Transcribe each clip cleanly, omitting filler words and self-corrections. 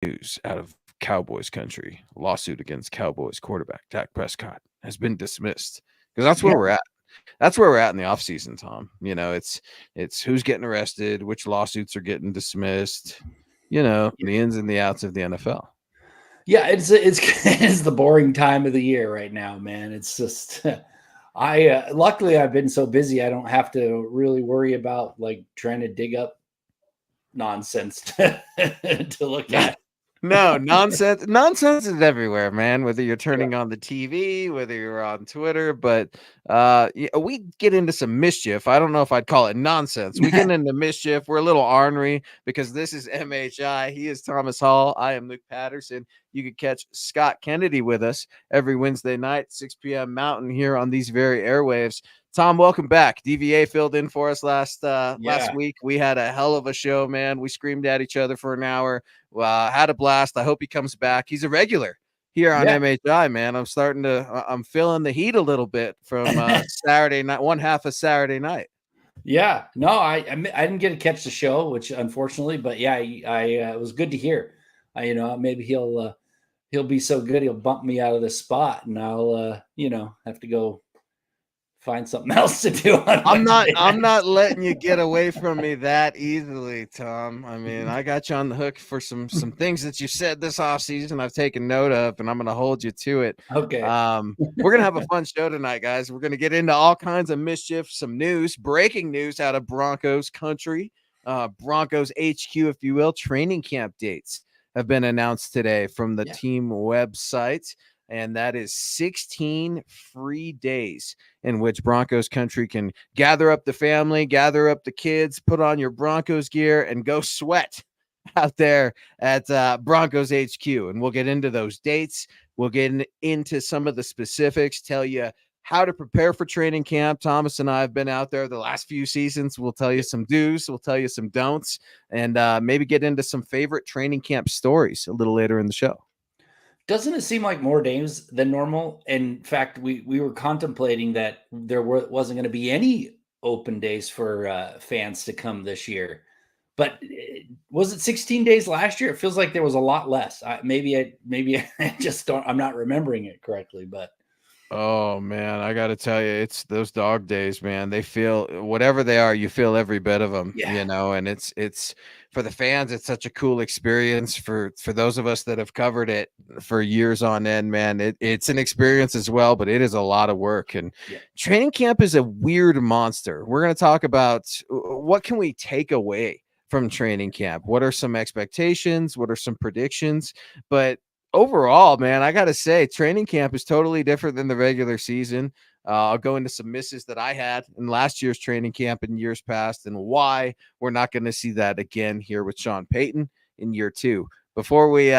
news out of Cowboys country. Lawsuit against Cowboys quarterback Dak Prescott has been dismissed because that's where Yeah. we're at. That's where we're at in the offseason, Tom. It's who's getting arrested, which lawsuits are getting dismissed, the ins and the outs of the NFL. Yeah, it's the boring time of the year right now, man. It's just I luckily I've been so busy I don't have to really worry about like trying to dig up nonsense to look at. No, nonsense. Nonsense is everywhere, man. Whether you're turning on the TV, whether you're on Twitter, but we get into some mischief. I don't know if I'd call it nonsense. We get into mischief. We're a little ornery because this is MHI. He is Thomas Hall. I am Luke Patterson. You could catch Scott Kennedy with us every Wednesday night, 6 p.m. Mountain here on these very airwaves. Tom, welcome back. DVA filled in for us last week. We had a hell of a show, man. We screamed at each other for an hour. Had a blast. I hope he comes back. He's a regular here on MHI, man. I'm feeling the heat a little bit from Saturday night, one half of Saturday night. Yeah, no, I didn't get to catch the show, which unfortunately, but yeah, I it was good to hear. Maybe he'll be so good he'll bump me out of the spot, and I'll have to go find something else to do on I'm not letting you get away from me that easily, Tom. I mean, I got you on the hook for some things that you said this offseason I've taken note of, and I'm going to hold you to it. Okay. We're going to have a fun show tonight, guys. We're going to get into all kinds of mischief, some news, breaking news out of Broncos country, Broncos HQ, if you will. Training camp dates have been announced today from the team website. And that is 16 free days in which Broncos country can gather up the family, gather up the kids, put on your Broncos gear, and go sweat out there at Broncos HQ. And we'll get into those dates. We'll get into some of the specifics, tell you how to prepare for training camp. Thomas and I have been out there the last few seasons. We'll tell you some do's, we'll tell you some don'ts, and maybe get into some favorite training camp stories a little later in the show. Doesn't it seem like more days than normal? In fact, we were contemplating that there wasn't going to be any open days for fans to come this year. But was it 16 days last year? It feels like there was a lot less. Maybe I just don't. I'm not remembering it correctly, but. Oh man, I got to tell you, it's those dog days, man. They feel whatever they are, you feel every bit of them, and it's for the fans, it's such a cool experience for those of us that have covered it for years on end, man. It's an experience as well, but it is a lot of work, and training camp is a weird monster. We're going to talk about what can we take away from training camp? What are some expectations? What are some predictions? But overall, man, I got to say, training camp is totally different than the regular season. I'll go into some misses that I had in last year's training camp in years past and why we're not going to see that again here with Sean Payton in year 2. Before we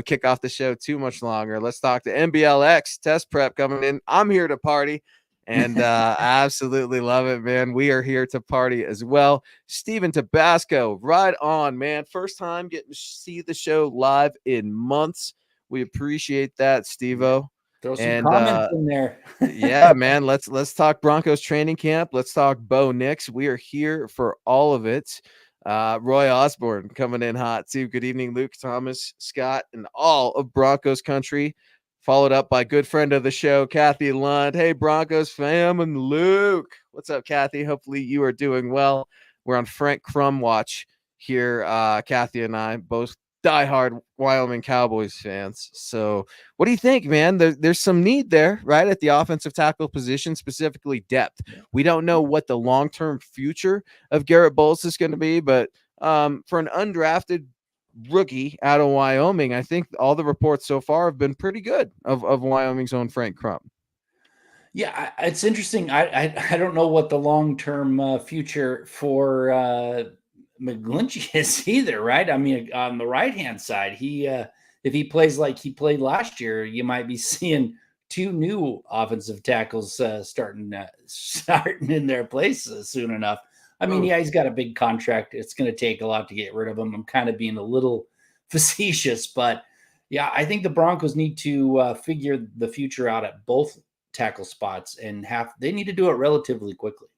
kick off the show too much longer, let's talk to NBLX test prep coming in. I'm here to party. And I absolutely love it, man. We are here to party as well. Steven Tabasco, right on, man. First time getting to see the show live in months. We appreciate that, Steve-O. Throw some comments in there. Yeah, man. Let's talk Broncos training camp. Let's talk Bo Nix. We are here for all of it. Roy Osborne coming in hot too. Good evening, Luke, Thomas, Scott, and all of Broncos country. Followed up by good friend of the show, Kathy Lund. Hey, Broncos fam and Luke. What's up, Kathy? Hopefully you are doing well. We're on Frank Crum watch here. Kathy and I both diehard Wyoming Cowboys fans. So what do you think, man? There's some need there, right? At the offensive tackle position, specifically depth. We don't know what the long-term future of Garrett Bowles is going to be, but for an undrafted rookie out of Wyoming, I think all the reports so far have been pretty good of Wyoming's own Frank Crum. Yeah, it's interesting. I don't know what the long-term future for McGlinchey is either, right? I mean, on the right-hand side, if he plays like he played last year, you might be seeing 2 new offensive tackles starting in their places soon enough. I mean, he's got a big contract. It's going to take a lot to get rid of him. I'm kind of being a little facetious, but yeah, I think the Broncos need to figure the future out at both tackle spots, and they need to do it relatively quickly.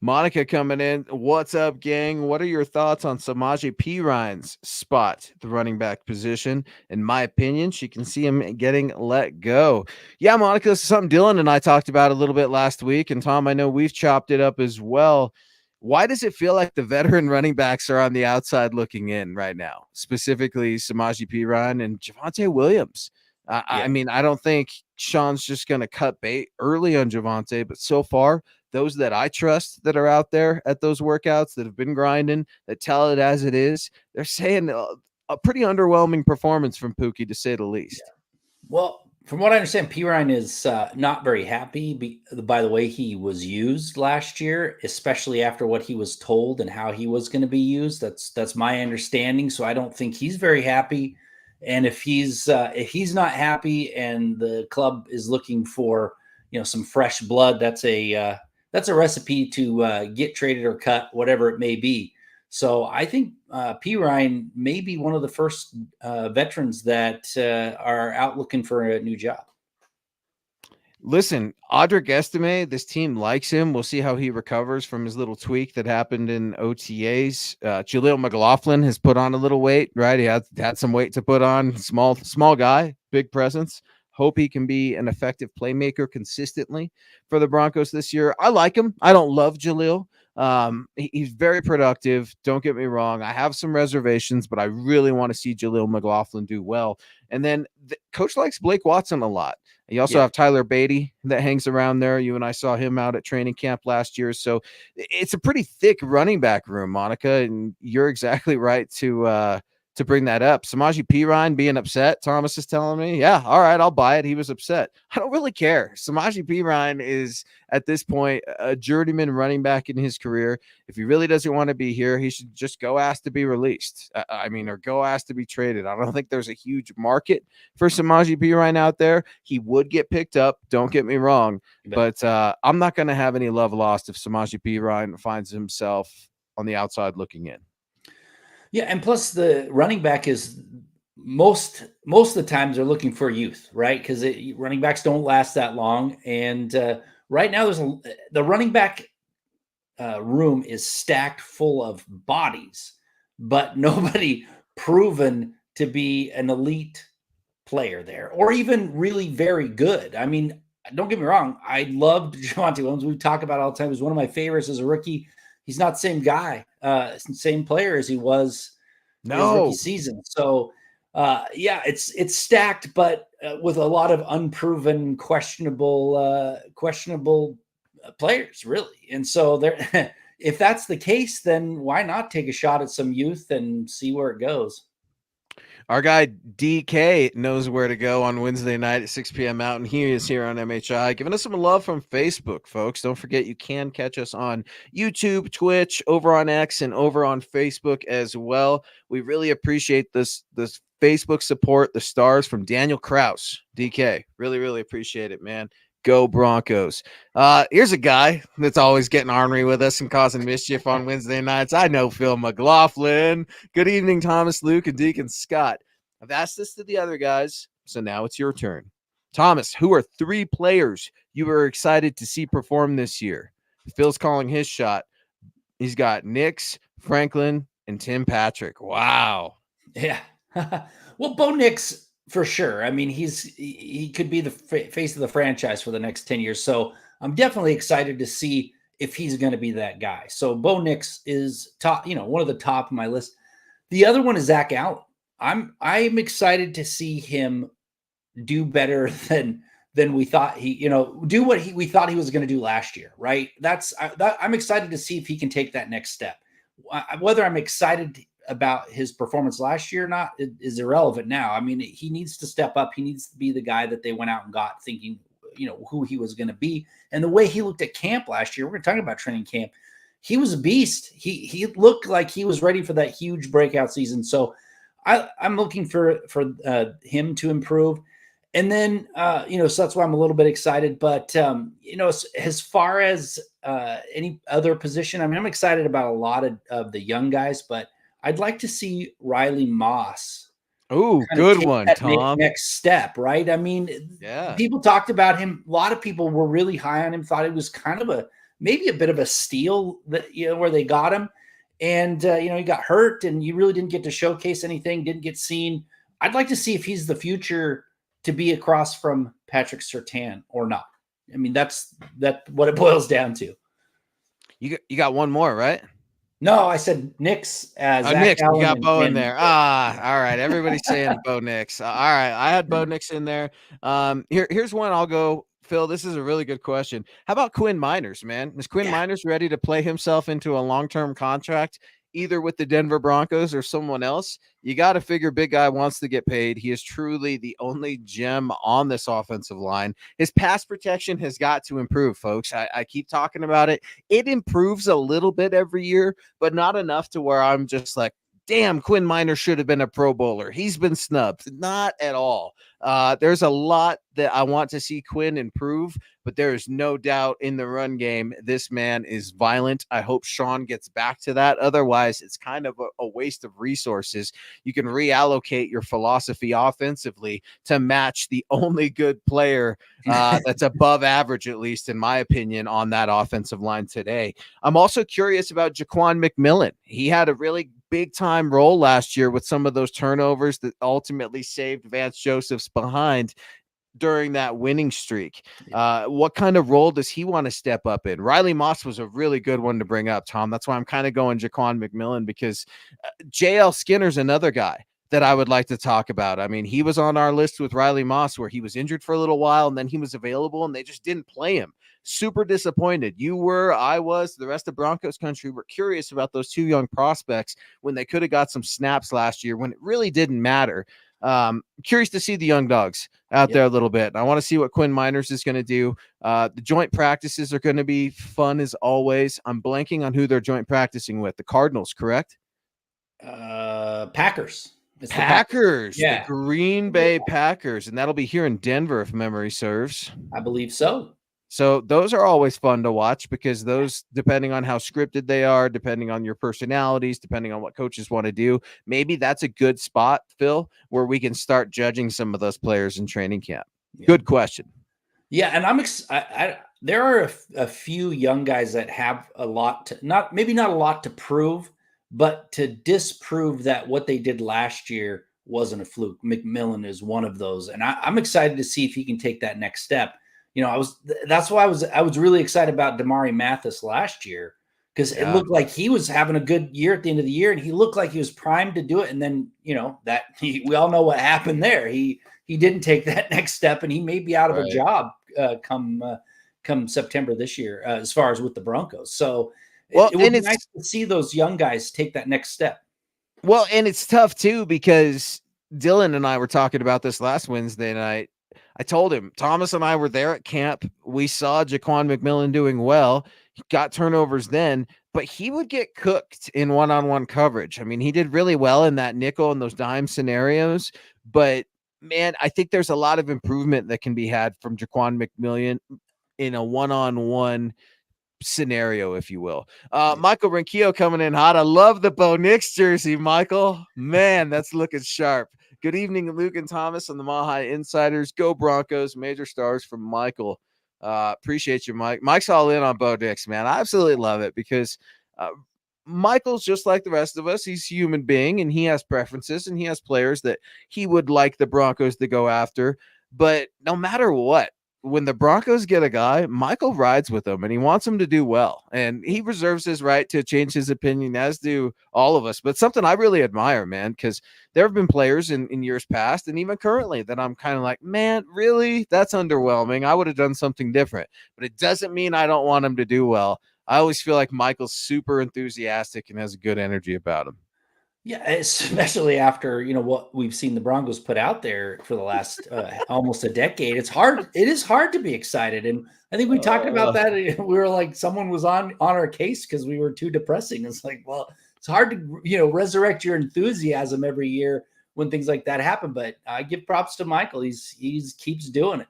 Monica coming in. What's up, gang? What are your thoughts on Samaje Perine spot, the running back position? In my opinion, she can see him getting let go. Yeah, Monica, this is something Dylan and I talked about a little bit last week. And Tom, I know we've chopped it up as well. Why does it feel like the veteran running backs are on the outside looking in right now? Specifically, Samaje Perine and Javonte Williams. I mean, I don't think Sean's just going to cut bait early on Javonte, but so far, those that I trust that are out there at those workouts that have been grinding, that tell it as it is, they're saying a pretty underwhelming performance from Pookie, to say the least. Yeah. Well, from what I understand, Perine is not very happy by the way he was used last year, especially after what he was told and how he was going to be used. That's my understanding. So I don't think he's very happy. And if he's not happy, and the club is looking for some fresh blood, that's a recipe to get traded or cut, whatever it may be. So I think Perine may be one of the first veterans that are out looking for a new job. Listen, Audric Estime, this team likes him. We'll see how he recovers from his little tweak that happened in OTAs. Jaleel McLaughlin has put on a little weight, right? He had some weight to put on. Small guy, big presence. Hope he can be an effective playmaker consistently for the Broncos this year. I like him. I don't love Jaleel. He's very productive. Don't get me wrong. I have some reservations, but I really want to see Jaleel McLaughlin do well. And then the coach likes Blake Watson a lot. You also have Tyler Beatty that hangs around there. You and I saw him out at training camp last year. So it's a pretty thick running back room, Monica. And you're exactly right to bring that up. Samaje Perine being upset, Thomas is telling me. Yeah, all right, I'll buy it. He was upset. I don't really care. Samaje Perine is, at this point, a journeyman running back in his career. If he really doesn't want to be here, he should just go ask to be released. Or go ask to be traded. I don't think there's a huge market for Samaje Perine out there. He would get picked up, don't get me wrong, but I'm not going to have any love lost if Samaje Perine finds himself on the outside looking in. Yeah, and plus the running back is most of the times they're looking for youth, right? Because running backs don't last that long, and right now the running back room is stacked full of bodies, but nobody proven to be an elite player there, or even really very good. I mean, don't get me wrong, I loved Javonte Williams. We talk about it all the time. He's one of my favorites as a rookie. He's not the same guy, same player as he was his rookie season. So, it's stacked, but with a lot of unproven, questionable players, really. And so, there, if that's the case, then why not take a shot at some youth and see where it goes? Our guy DK knows where to go on Wednesday night at 6 p.m. Mountain. He is here on MHI, giving us some love from Facebook, folks. Don't forget, you can catch us on YouTube, Twitch, over on X, and over on Facebook as well. We really appreciate this Facebook support, the stars from Daniel Kraus. DK, really, really appreciate it, man. Go Broncos. Here's a guy that's always getting ornery with us and causing mischief on Wednesday nights. I know Phil McLaughlin. Good evening, Thomas, Luke, and Deacon Scott. I've asked this to the other guys, so now it's your turn. Thomas, who are 3 players you were excited to see perform this year? Phil's calling his shot. He's got Nix, Franklin, and Tim Patrick. Wow. Yeah. Well, Bo Nix, for sure. I mean, he could be the face of the franchise for the next 10 years. So I'm definitely excited to see if he's going to be that guy. So Bo Nix is top, one of the top of my list. The other one is Zach Allen. I'm excited to see him do better than we thought do what we thought he was going to do last year. Right. I'm excited to see if he can take that next step. Whether I'm excited about his performance last year or not is irrelevant now. I mean, he needs to step up. He needs to be the guy that they went out and got, thinking, who he was going to be. And the way he looked at camp last year, we're going to talk about training camp. He was a beast. He looked like he was ready for that huge breakout season. So I'm looking for him to improve. And then, so that's why I'm a little bit excited. But, as far as any other position, I mean, I'm excited about a lot of the young guys, but I'd like to see Riley Moss. Oh, good one, Tom. Next step, right? I mean, people talked about him. A lot of people were really high on him, thought he was kind of maybe a bit of a steal that, where they got him. And, he got hurt and you really didn't get to showcase anything, didn't get seen. I'd like to see if he's the future to be across from Patrick Surtain or not. I mean, that's what it boils down to. You got one more, right? No, I said Knicks. Knicks, you got Bo in there. All right. Everybody's saying Bo Nix. All right, I had Bo Nix in there. Here's one. I'll go. Phil, this is a really good question. How about Quinn Miners, man? Is Quinn Miners ready to play himself into a long-term contract, either with the Denver Broncos or someone else? You got to figure big guy wants to get paid. He is truly the only gem on this offensive line. His pass protection has got to improve, folks. I keep talking about it. It improves a little bit every year, but not enough to where I'm just like, damn, Quinn Miners should have been a Pro Bowler. He's been snubbed. Not at all. There's a lot that I want to see Quinn improve, but there is no doubt in the run game, this man is violent. I hope Sean gets back to that. Otherwise, it's kind of a waste of resources. You can reallocate your philosophy offensively to match the only good player that's above average, at least in my opinion, on that offensive line today. I'm also curious about Jaquan McMillan. He had a really big time role last year with some of those turnovers that ultimately saved Vance Joseph's behind during that winning streak. What kind of role does he want to step up in? Riley Moss was a really good one to bring up, Tom. That's why I'm kind of going Jaquan McMillan, because JL Skinner's another guy that I would like to talk about. I mean, he was on our list with Riley Moss where he was injured for a little while and then he was available and they just didn't play him. Super disappointed. You were, I was, the rest of Broncos country were curious about those two young prospects when they could have got some snaps last year when it really didn't matter. Curious to see the young dogs out there a little bit. I want to see what Quinn Miners is going to do. The joint practices are going to be fun as always. I'm blanking on who they're joint practicing with. The Cardinals, correct? Packers. It's Packers. The Green Bay Packers. And that'll be here in Denver, if memory serves. I believe so. So those are always fun to watch because those, depending on how scripted they are, depending on your personalities, depending on what coaches want to do, maybe that's a good spot, Phil, where we can start judging some of those players in training camp. Good question. Yeah, and there are a few young guys that have a lot to, not a lot to prove, but to disprove that what they did last year wasn't a fluke. McMillan is one of those, and I'm excited to see if he can take that next step. That's why I was really excited about Damari Mathis last year, because it looked like he was having a good year at the end of the year, and he looked like he was primed to do it. And then, we all know what happened there. He didn't take that next step, and he may be out of a job come September this year, as far as with the Broncos. So it would be nice to see those young guys take that next step. Well, and it's tough too, because Dylan and I were talking about this last Wednesday night. I told him, Thomas and I were there at camp. We saw Jaquan McMillan doing well. He got turnovers then, but he would get cooked in one-on-one coverage. I mean, he did really well in that nickel and those dime scenarios, but man, I think there's a lot of improvement that can be had from Jaquan McMillan in a one-on-one scenario, if you will. Michael Rinquillo coming in hot. I love the Bo Nix jersey, Michael. Man, that's looking sharp. Good evening, Luke and Thomas on the Mile High Insiders. Go Broncos. Major stars from Michael. Appreciate you, Mike. Mike's all in on Bo Nix, man. I absolutely love it because Michael's just like the rest of us. He's a human being, and he has preferences, and he has players that he would like the Broncos to go after. But no matter what, when the Broncos get a guy, Michael rides with them and he wants him to do well, and he reserves his right to change his opinion, as do all of us. But something I really admire, man, because there have been players in years past and even currently that I'm kind of like, man, really? That's underwhelming. I would have done something different, but it doesn't mean I don't want him to do well. I always feel like Michael's super enthusiastic and has a good energy about him. Yeah, especially after, what we've seen the Broncos put out there for the last almost a decade. It is hard to be excited. And I think we talked about that. We were like, someone was on our case because we were too depressing. It's like, well, it's hard to, resurrect your enthusiasm every year when things like that happen. But I give props to Michael. He's keeps doing it.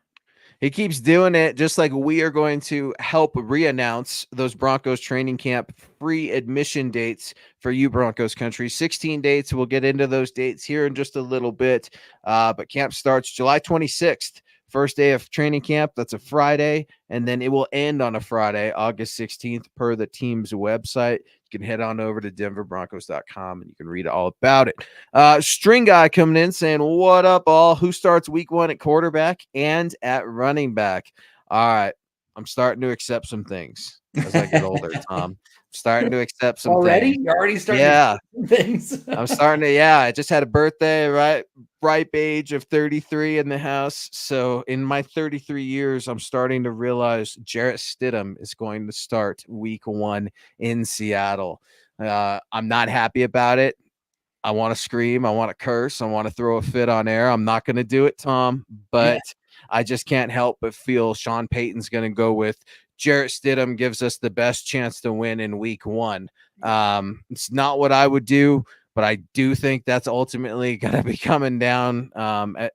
He keeps doing it, just like we are going to help re-announce those Broncos training camp free admission dates for you Broncos country. 16 dates. We'll get into those dates here in just a little bit. But camp starts July 26th First day of training camp, that's a Friday, and then it will end on a Friday, August 16th, per the team's website. You can head on over to denverbroncos.com and you can read all about it. String Guy coming in saying, what up, all? Who starts week 1 at quarterback and at running back? All right, I'm starting to accept some things as I get older, Tom. Starting to accept some already? things. You're already starting yeah. to things. I'm starting to, I just had a birthday, right? Ripe age of 33 in the house. So in my 33 years, I'm starting to realize Jarrett Stidham is going to start week 1 in Seattle. I'm not happy about it. I want to scream. I want to curse. I want to throw a fit on air. I'm not going to do it, Tom, but I just can't help but feel Sean Payton's going to go with Jarrett Stidham gives us the best chance to win in week 1. It's not what I would do, but I do think that's ultimately going to be coming down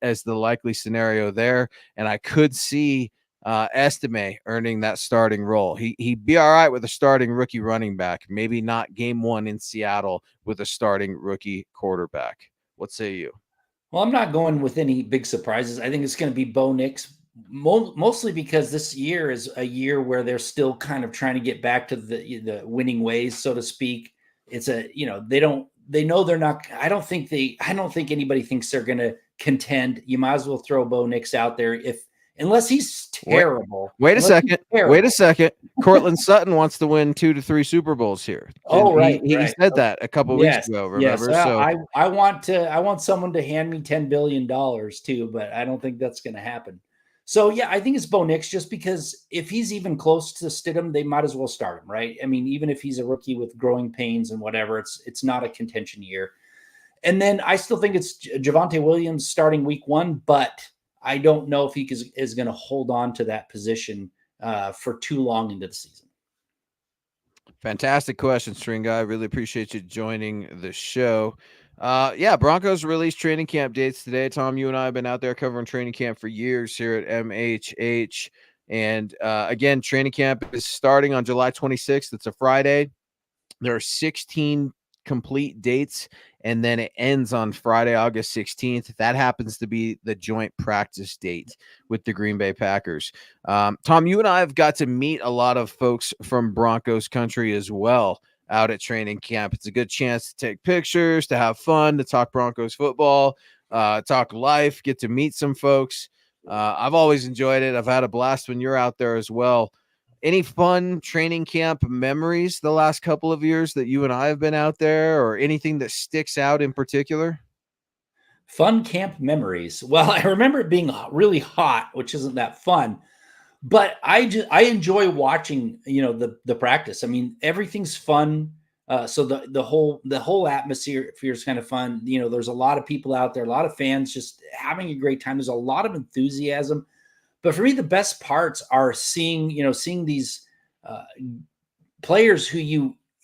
as the likely scenario there. And I could see Estime earning that starting role. He'd be all right with a starting rookie running back, maybe not game 1 in Seattle with a starting rookie quarterback. What say you? Well, I'm not going with any big surprises. I think it's going to be Bo Nix, mostly because this year is a year where they're still kind of trying to get back to the winning ways, so to speak. It's they know they're not. I don't think anybody thinks they're going to contend. You might as well throw Bo Nix out there unless he's terrible. Wait a second. Cortland Sutton wants to win 2 to 3 Super Bowls here. Right. He said that a couple weeks ago. Remember? Yes. So I want someone to hand me $10 billion too, but I don't think that's going to happen. So yeah, I think it's Bo Nix just because if he's even close to Stidham, they might as well start him, right? I mean, even if he's a rookie with growing pains and whatever, it's not a contention year. And then I still think it's Javonte Williams starting week 1, but I don't know if he is going to hold on to that position for too long into the season. Fantastic question, String Guy. Really appreciate you joining the show. Broncos released training camp dates today. Tom, you and I have been out there covering training camp for years here at MHH. And again, training camp is starting on July 26th. It's a Friday. There are 16 complete dates, and then it ends on Friday, August 16th. That happens to be the joint practice date with the Green Bay Packers. Tom, you and I have got to meet a lot of folks from Broncos country as well out at training camp. It's a good chance to take pictures, to have fun, to talk Broncos football, talk life, get to meet some folks. I've always enjoyed it. I've had a blast when you're out there as well. Any fun training camp memories the last couple of years that you and I have been out there, or anything that sticks out in particular? Fun camp memories. Well, I remember it being really hot, which isn't that fun, but I enjoy watching, the practice. I mean, everything's fun. So the whole atmosphere is kind of fun. There's a lot of people out there, a lot of fans just having a great time. There's a lot of enthusiasm. But for me, the best parts are seeing these players who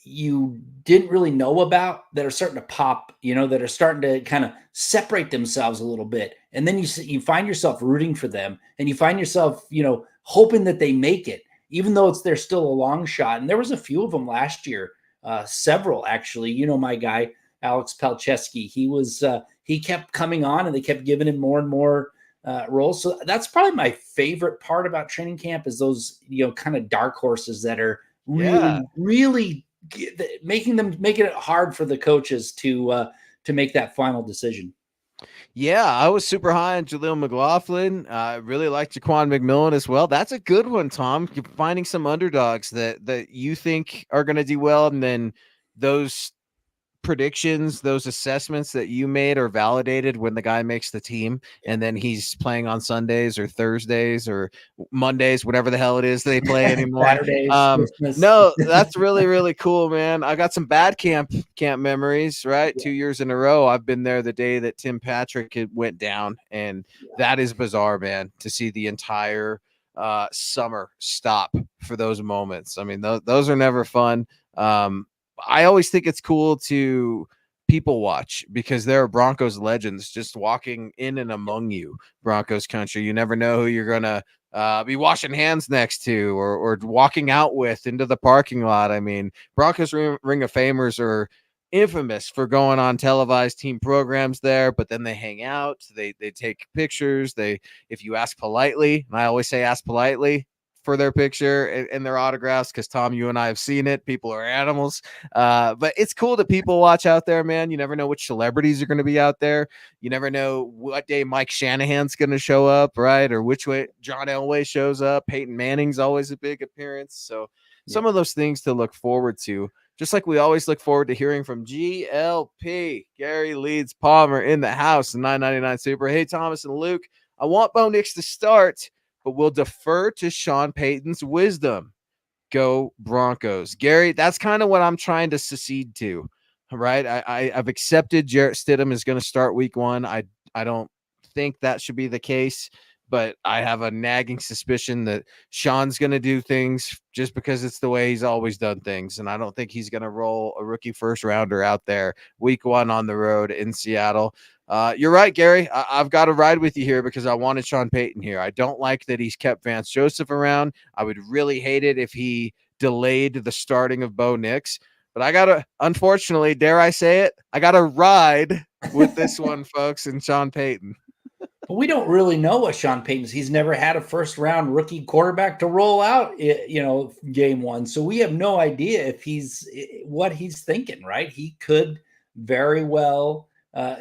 you didn't really know about that are starting to pop, that are starting to kind of separate themselves a little bit. And then you find yourself rooting for them, and you find yourself, hoping that they make it, even though they're still a long shot. And there was a few of them last year, several actually. My guy, Alex Palczewski, he kept coming on, and they kept giving him more and more roles. So that's probably my favorite part about training camp is those, kind of dark horses that are really making it hard for the coaches to make that final decision. Yeah, I was super high on Jaleel McLaughlin. I really like Jaquan McMillan as well. That's a good one, Tom. You're finding some underdogs that you think are going to do well, and then those predictions, those assessments that you made are validated when the guy makes the team, and then he's playing on Sundays or Thursdays or Mondays, whatever the hell it is they play anymore. Saturdays, no, that's really, really cool, man. I got some bad camp memories, right? Yeah. 2 years in a row. I've been there the day that Tim Patrick went down, and that is bizarre, man, to see the entire summer stop for those moments. I mean, those are never fun. I always think it's cool to people watch because there are Broncos legends just walking in and among you, Broncos country. You never know who you're going to be washing hands next to or walking out with into the parking lot. I mean, Broncos Ring of Famers are infamous for going on televised team programs there, but then they hang out, they take pictures, if you ask politely, and I always say ask politely for their picture and their autographs, because Tom, you and I have seen it. People are animals. But it's cool that people watch out there, man. You never know which celebrities are going to be out there. You never know what day Mike Shanahan's going to show up, right? Or which way John Elway shows up. Peyton Manning's always a big appearance. So some of those things to look forward to. Just like we always look forward to hearing from GLP, Gary Leeds Palmer in the house, the 999 Super. Hey, Thomas and Luke, I want Bo Nix to start, but we'll defer to Sean Payton's wisdom. Go Broncos. Gary, that's kind of what I'm trying to secede to, right? I've accepted Jarrett Stidham is going to start week 1. I don't think that should be the case, but I have a nagging suspicion that Sean's going to do things just because it's the way he's always done things. And I don't think he's going to roll a rookie first rounder out there week 1 on the road in Seattle. You're right, Gary. I've got to ride with you here because I wanted Sean Payton here. I don't like that he's kept Vance Joseph around. I would really hate it if he delayed the starting of Bo Nix. But I got to, unfortunately, dare I say it, I got to ride with this one, folks, and Sean Payton. But we don't really know what Sean Payton's. He's never had a first-round rookie quarterback to roll out, game 1. So we have no idea if what he's thinking, right? He could very well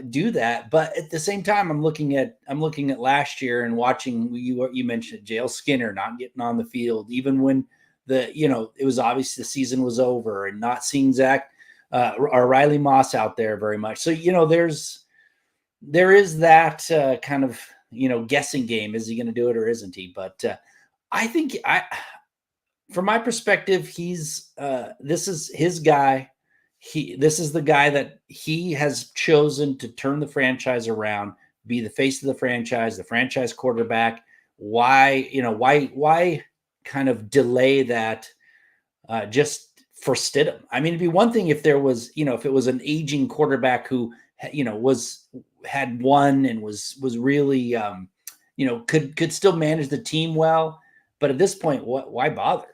do that. But at the same time, I'm looking at last year and watching. You mentioned Jale Skinner not getting on the field, even when it was obvious the season was over, and not seeing Zach or Riley Moss out there very much. So there is that kind of, guessing game. Is he going to do it or isn't he? But I think from my perspective, this is his guy. This is the guy that he has chosen to turn the franchise around, be the face of the franchise quarterback. Why kind of delay that just for Stidham? I mean, it'd be one thing if there was, if it was an aging quarterback who, had won and was really, could still manage the team well. But at this point, why bother?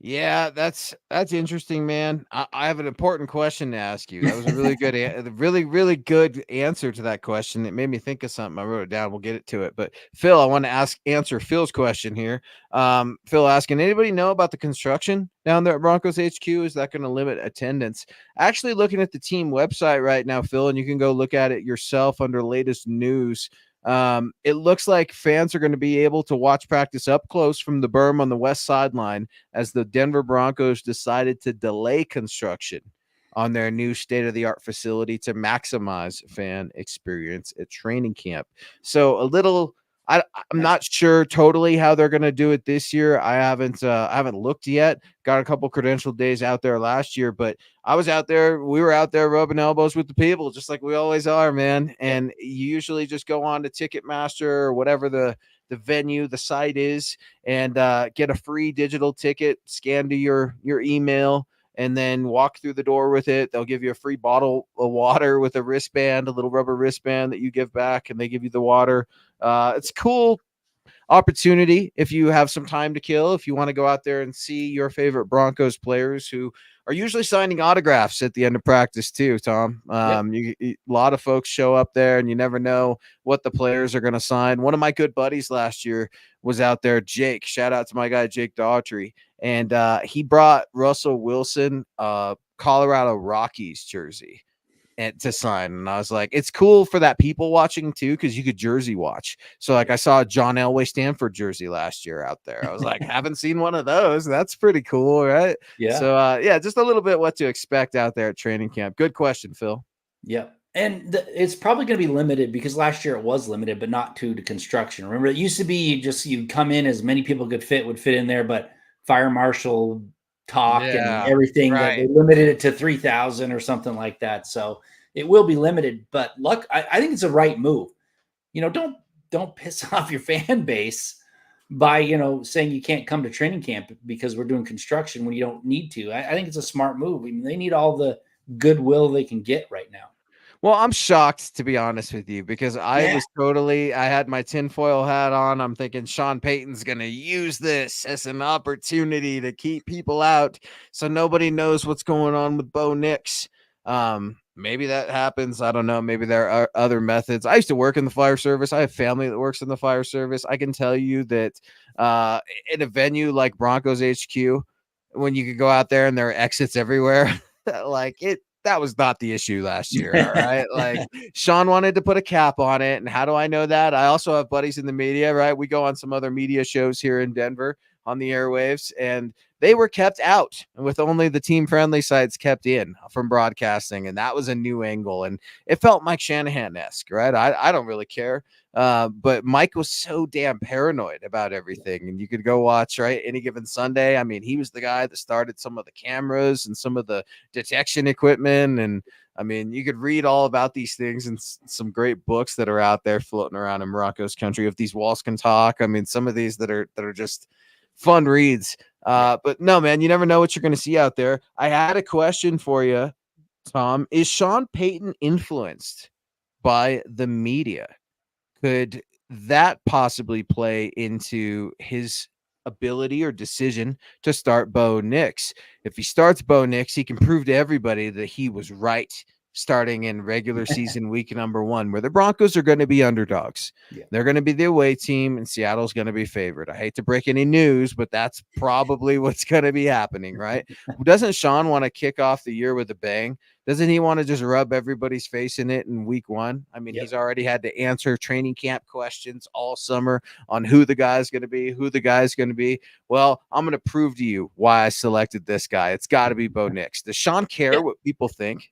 Yeah, that's interesting, man. I have an important question to ask you. That was a really good, really, really good answer to that question. It made me think of something. I wrote it down. We'll get it to it. But Phil, I want to answer Phil's question here. Phil asking, anybody know about the construction down there at Broncos HQ? Is that going to limit attendance? Actually, looking at the team website right now, Phil, and you can go look at it yourself under latest news. It looks like fans are going to be able to watch practice up close from the berm on the west sideline as the Denver Broncos decided to delay construction on their new state-of-the-art facility to maximize fan experience at training camp. So I'm not sure totally how they're going to do it this year. I haven't looked yet. Got a couple credentialed days out there last year, but I was out there. We were out there rubbing elbows with the people, just like we always are, man. And you usually just go on to Ticketmaster or whatever the venue, the site is, and get a free digital ticket, scan to your email, and then walk through the door with it. They'll give you a free bottle of water with a wristband, a little rubber wristband that you give back, and they give you the water. It's cool opportunity if you have some time to kill, if you want to go out there and see your favorite Broncos players who are usually signing autographs at the end of practice too, Tom. A lot of folks show up there and you never know what the players are going to sign. One of my good buddies last year was out there, Jake. Shout out to my guy, Jake Daughtry. And he brought Russell Wilson Colorado Rockies jersey to sign. And I was like, it's cool for that people watching too, because you could jersey watch. So like I saw a John Elway Stanford jersey last year out there. I was like, haven't seen one of those. That's pretty cool, right? Yeah. So just a little bit what to expect out there at training camp. Good question, Phil. Yeah. And it's probably going to be limited because last year it was limited, but not to construction. Remember, it used to be just you'd come in, as many people would fit in there, but fire marshal talk and everything that they limited it to 3,000 or something like that. So it will be limited, but look, I think it's a right move. Don't piss off your fan base by, saying you can't come to training camp because we're doing construction when you don't need to. I think it's a smart move. I mean, they need all the goodwill they can get right now. Well, I'm shocked, to be honest with you, because I had my tinfoil hat on. I'm thinking Sean Payton's going to use this as an opportunity to keep people out so nobody knows what's going on with Bo Nix. Maybe that happens. I don't know. Maybe there are other methods. I used to work in the fire service. I have family that works in the fire service. I can tell you that in a venue like Broncos HQ, when you could go out there and there are exits everywhere, like that was not the issue last year. All right. Like Sean wanted to put a cap on it. And how do I know that? I also have buddies in the media, right? We go on some other media shows here in Denver on the airwaves, and they were kept out with only the team friendly sites kept in from broadcasting. And that was a new angle. And it felt Mike Shanahan-esque, right? I don't really care. But Mike was so damn paranoid about everything. And you could go watch, right, Any Given Sunday. I mean, he was the guy that started some of the cameras and some of the detection equipment. And I mean, you could read all about these things and some great books that are out there floating around in Broncos country. If These Walls Can Talk. I mean, some of these that are just fun reads. But no, man, you never know what you're going to see out there. I had a question for you, Tom. Is Sean Payton influenced by the media? Could that possibly play into his ability or decision to start Bo Nix? If he starts Bo Nix, he can prove to everybody that he was right starting in regular season week number 1, where the Broncos are going to be underdogs. Yeah. They're going to be the away team, and Seattle's going to be favored. I hate to break any news, but that's probably what's going to be happening, right? Doesn't Sean want to kick off the year with a bang? Doesn't he want to just rub everybody's face in it in week 1? I mean, he's already had to answer training camp questions all summer on who the guy's going to be, Well, I'm going to prove to you why I selected this guy. It's got to be Bo Nix. Does Sean care what people think?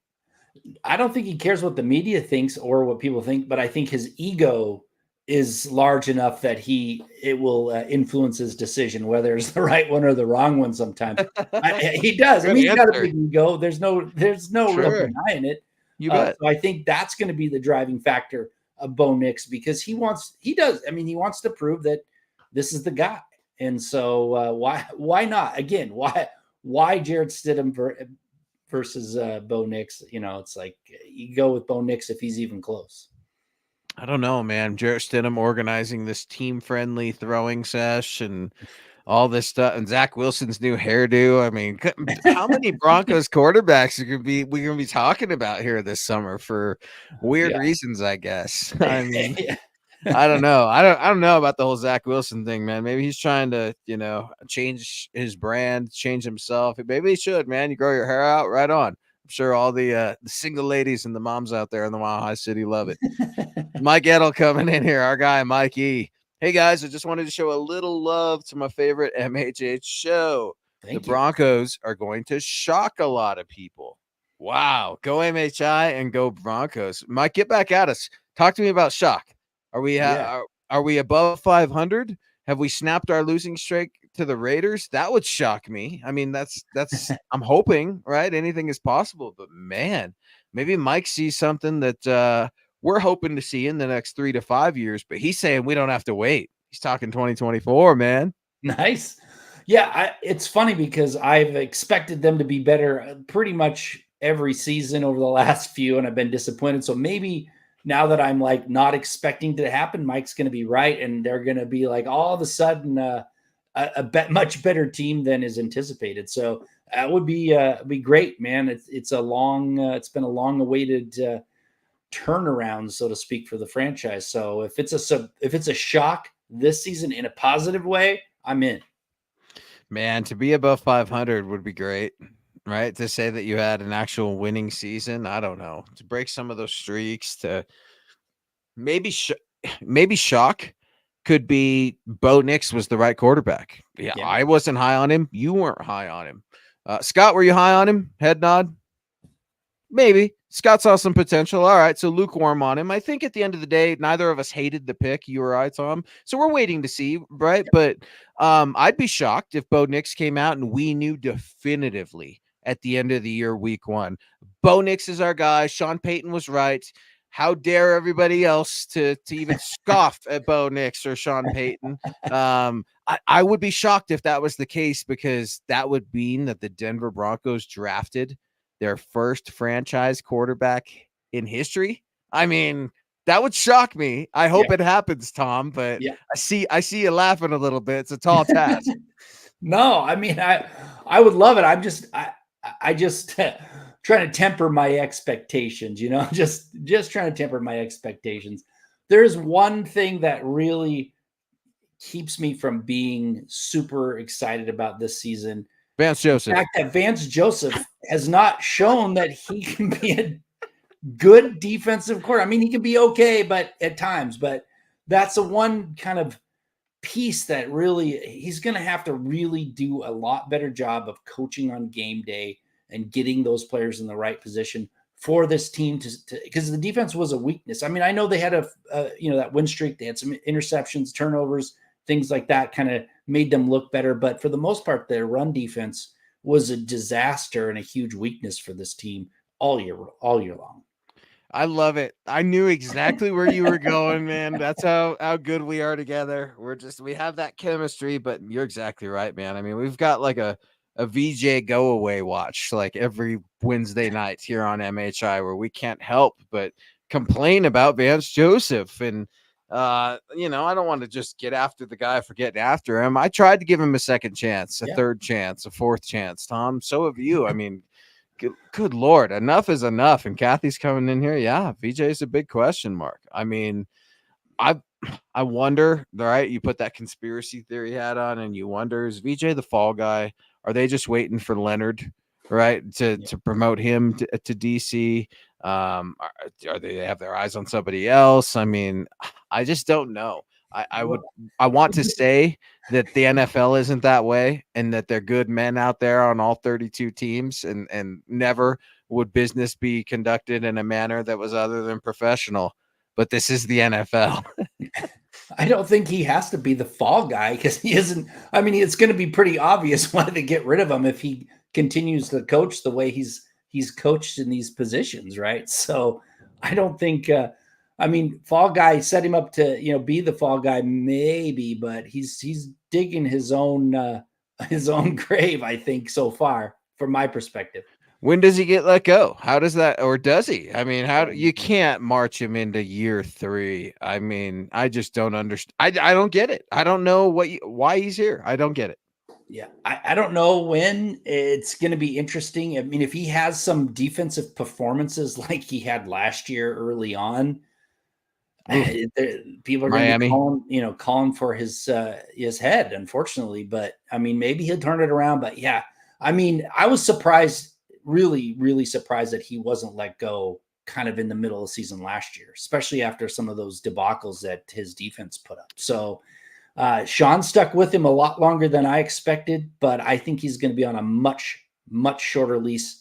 I don't think he cares what the media thinks or what people think, but I think his ego is large enough that it will influence his decision, whether it's the right one or the wrong one. Sometimes he does. I mean, he's got a big ego. There's no real denying it. You bet. So I think that's going to be the driving factor of Bo Nix, because he wants to prove that this is the guy. And so why not? Again, why Jarrett Stidham versus Bo Nix? It's like you go with Bo Nix if he's even close. I don't know, man. Jarrett Stidham organizing this team-friendly throwing sesh and all this stuff, and Zach Wilson's new hairdo. I mean, how many Broncos quarterbacks we're gonna be talking about here this summer for weird reasons, I guess. I mean, I don't know. I don't know about the whole Zach Wilson thing, man. Maybe he's trying to, change his brand, change himself. Maybe he should, man. You grow your hair out, right on. I'm sure all the single ladies and the moms out there in the Mile High City love it. Mike Edel coming in here, our guy, Mike E. Hey, guys, I just wanted to show a little love to my favorite MHH show. The Broncos are going to shock a lot of people. Wow. Go MHI and go Broncos. Mike, get back at us. Talk to me about shock. Are we are we above 500? Have we snapped our losing streak to the Raiders? That would shock me. I mean, that's I'm hoping, right? Anything is possible, but man, maybe Mike sees something that we're hoping to see in the next 3 to 5 years, but he's saying we don't have to wait. He's talking 2024, man. Nice. Yeah, it's funny because I've expected them to be better pretty much every season over the last few, and I've been disappointed. So maybe now that I'm like not expecting to happen, Mike's going to be right, and they're going to be like all of a sudden much better team than is anticipated. So that would be great, man. It's been a long awaited turnaround, so to speak, for the franchise. So if it's a shock this season in a positive way, I'm in. Man, to be above 500 would be great, right? To say that you had an actual winning season, I don't know. To break some of those streaks, to maybe shock could be Bo Nix was the right quarterback. Yeah, I wasn't high on him. You weren't high on him. Scott, were you high on him? Head nod. Maybe. Scott saw some potential. All right, so lukewarm on him. I think at the end of the day, neither of us hated the pick, you or I, Tom. So we're waiting to see, right? But I'd be shocked if Bo Nix came out and we knew definitively at the end of the year, week 1, Bo Nix is our guy. Sean Payton was right. How dare everybody else to even scoff at Bo Nix or Sean Payton? I would be shocked if that was the case, because that would mean that the Denver Broncos drafted their first franchise quarterback in history. I mean, that would shock me. I hope it happens, Tom, but Yeah. I see you laughing a little bit. It's a tall task. No, I mean, I would love it. I just trying to temper my expectations, just trying to temper my expectations. There's one thing that really keeps me from being super excited about this season. Vance The Joseph. fact that Vance Joseph has not shown that he can be a good defensive coordinator. I mean, he can be okay, but at times, but that's the one kind of piece that really he's going to have to really do a lot better job of coaching on game day and getting those players in the right position for this team to because the defense was a weakness. I mean, I know they had a that win streak, they had some interceptions, turnovers, things like that kind of made them look better, but for the most part their run defense was a disaster and a huge weakness for this team all year long. I love it. I knew exactly where you were going, man. That's how good we are together. We have that chemistry, but you're exactly right, man. I mean, we've got like a VJ go away watch like every Wednesday night here on MHI where we can't help but complain about Vance Joseph. And I don't want to just get after the guy for getting after him. I tried to give him a second chance, a third chance, a fourth chance, Tom. So have you. I mean, good Lord, enough is enough. And Kathy's coming in here. Yeah, VJ is a big question mark. I mean, I wonder, right? You put that conspiracy theory hat on and you wonder, is VJ the fall guy? Are they just waiting for Leonard, right? To promote him to DC? Are they have their eyes on somebody else? I mean, I just don't know. I want to say that the NFL isn't that way and that they're good men out there on all 32 teams and never would business be conducted in a manner that was other than professional. But this is the NFL. I don't think he has to be the fall guy because he isn't. I mean, it's going to be pretty obvious why they get rid of him if he continues to coach the way he's coached in these positions, right? So I don't think. I mean, fall guy set him up to be the fall guy maybe, but he's digging his own grave. I think so far, from my perspective. When does he get let go? How does that, or does he? I mean, you can't march him into year 3. I mean, I just don't understand. I don't get it. I don't know why he's here. I don't get it. Yeah, I don't know when. It's going to be interesting. I mean, if he has some defensive performances like he had last year early on, people are going to be calling for his head, unfortunately. But I mean, maybe he'll turn it around. But yeah, I mean, I was surprised, really, really surprised that he wasn't let go kind of in the middle of the season last year, especially after some of those debacles that his defense put up. So Sean stuck with him a lot longer than I expected, but I think he's going to be on a much, much shorter leash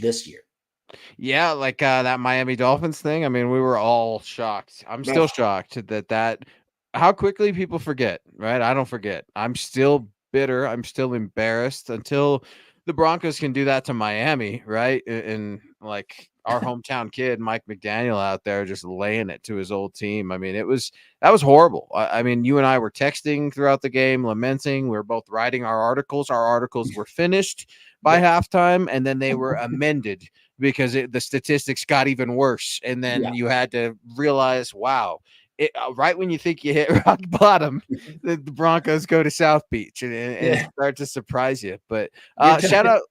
this year. Yeah, like that Miami Dolphins thing. I mean, we were all shocked. I'm still shocked that how quickly people forget, right? I don't forget. I'm still bitter. I'm still embarrassed until the Broncos can do that to Miami, right? And like our hometown kid, Mike McDaniel, out there just laying it to his old team. I mean, that was horrible. I mean, you and I were texting throughout the game, lamenting. We were both writing our articles. Our articles were finished by halftime, and then they were amended because the statistics got even worse. And then you had to realize, wow, right when you think you hit rock bottom, the Broncos go to South Beach and start to surprise you. But shout out.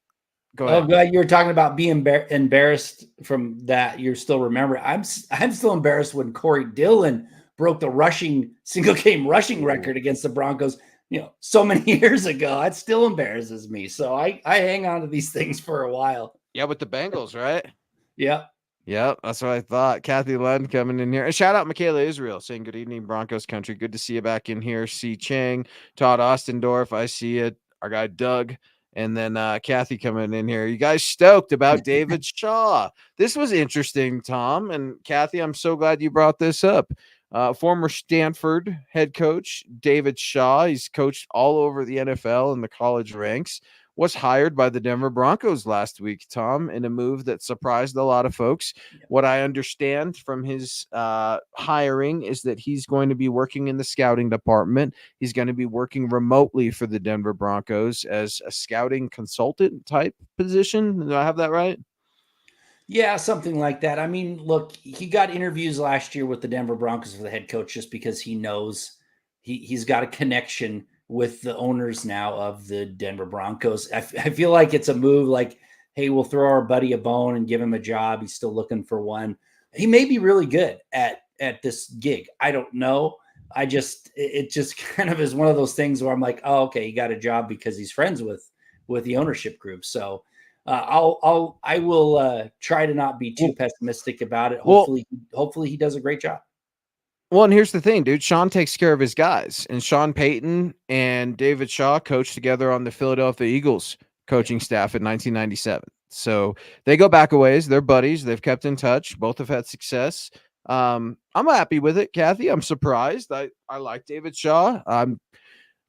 Go ahead. Oh, glad you were talking about being embarrassed from that. You're still remembering. I'm still embarrassed when Corey Dillon broke the single game rushing record against the Broncos, so many years ago. It still embarrasses me. So I hang on to these things for a while. Yeah, with the Bengals, right? Yeah. Yep, that's what I thought. Kathy Lund coming in here. And shout out Michaela Israel saying good evening, Broncos country. Good to see you back in here. C. Chang, Todd Ostendorf. I see it. Our guy Doug. And then Kathy coming in here. You guys stoked about David Shaw. This was interesting, Tom. And Kathy, I'm so glad you brought this up. Former Stanford head coach David Shaw. He's coached all over the NFL and the college ranks. Was hired by the Denver Broncos last week, Tom, in a move that surprised a lot of folks. What I understand from his hiring is that he's going to be working in the scouting department. He's going to be working remotely for the Denver Broncos as a scouting consultant type position. Do I have that right? Yeah, something like that. I mean, look, he got interviews last year with the Denver Broncos for the head coach just because he knows he's got a connection with the owners now of the Denver Broncos. I feel like it's a move like, hey, we'll throw our buddy a bone and give him a job. He's still looking for one. He may be really good at this gig. I don't know. It just kind of is one of those things where I'm like, oh, okay, he got a job because he's friends with the ownership group. So I will try to not be too pessimistic about it. Well, Hopefully he does a great job. Well, and here's the thing, dude. Sean takes care of his guys, and Sean Payton and David Shaw coached together on the Philadelphia Eagles coaching staff in 1997. So they go back a ways. They're buddies. They've kept in touch. Both have had success. I'm happy with it, Kathy. I'm surprised. I like David Shaw. I'm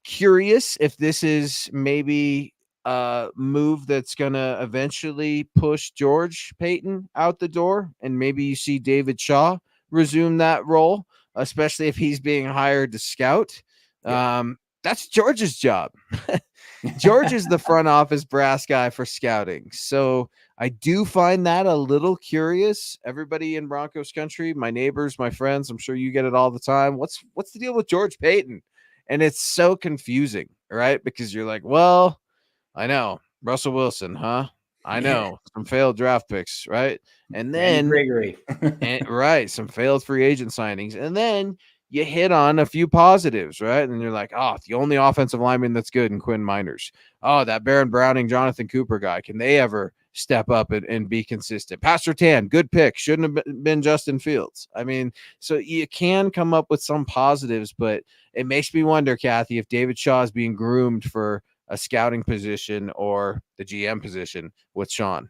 curious if this is maybe a move that's going to eventually push George Payton out the door, and maybe you see David Shaw resume that role, especially if he's being hired to scout. Yeah. That's George's job. George is the front office brass guy for scouting. So I do find that a little curious. Everybody in Broncos country, my neighbors, my friends, I'm sure you get it all the time. What's the deal with George Payton? And it's so confusing, right? Because you're like, well, I know Russell Wilson, huh? I know some failed draft picks, right? And Randy then Gregory. right, some failed free agent signings. And then you hit on a few positives, right? And you're like, oh, the only offensive lineman that's good in Quinn Miners. Oh, that Baron Browning, Jonathan Cooper guy. Can they ever step up and be consistent? Pastor Tan, good pick. Shouldn't have been Justin Fields. I mean, so you can come up with some positives, but it makes me wonder, Kathy, if David Shaw is being groomed for a scouting position or the GM position with Sean.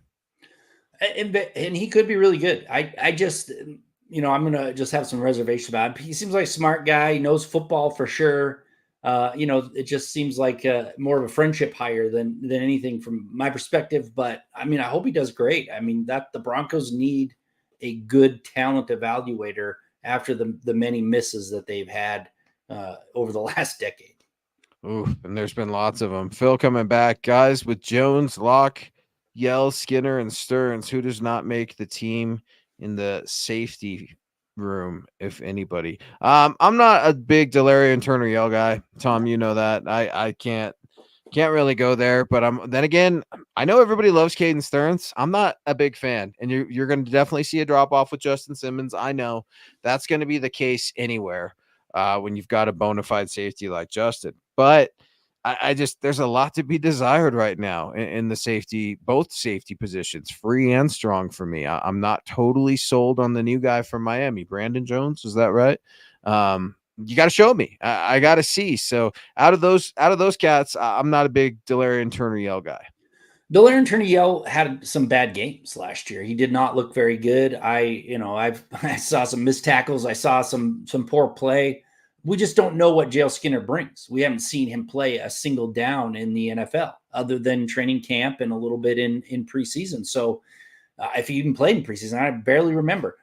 And he could be really good. I just, I'm gonna just have some reservations about him. He seems like a smart guy. He knows football for sure. It just seems like more of a friendship hire than anything from my perspective. But I mean, I hope he does great. I mean, that the Broncos need a good talent evaluator after the many misses that they've had over the last decade. Ooh, and there's been lots of them. Phil coming back, guys, with Jones, Locke, Yell, Skinner, and Stearns. Who does not make the team in the safety room, if anybody? I'm not a big Delarian Turner Yell guy. Tom, you know that. I can't really go there. But then again, I know everybody loves Caden Stearns. I'm not a big fan, and you're going to definitely see a drop off with Justin Simmons. I know that's going to be the case anywhere when you've got a bona fide safety like Justin. But I just there's a lot to be desired right now in the safety, both safety positions, free and strong for me. I'm not totally sold on the new guy from Miami, Brandon Jones. Is that right? You got to show me. I got to see. So out of those cats, I'm not a big Delarian Turner Yell guy. Delarian Turner Yell had some bad games last year. He did not look very good. I saw some missed tackles. I saw some poor play. We just don't know what Jale Skinner brings. We haven't seen him play a single down in the NFL other than training camp and a little bit in preseason. So if he even played in preseason, I barely remember.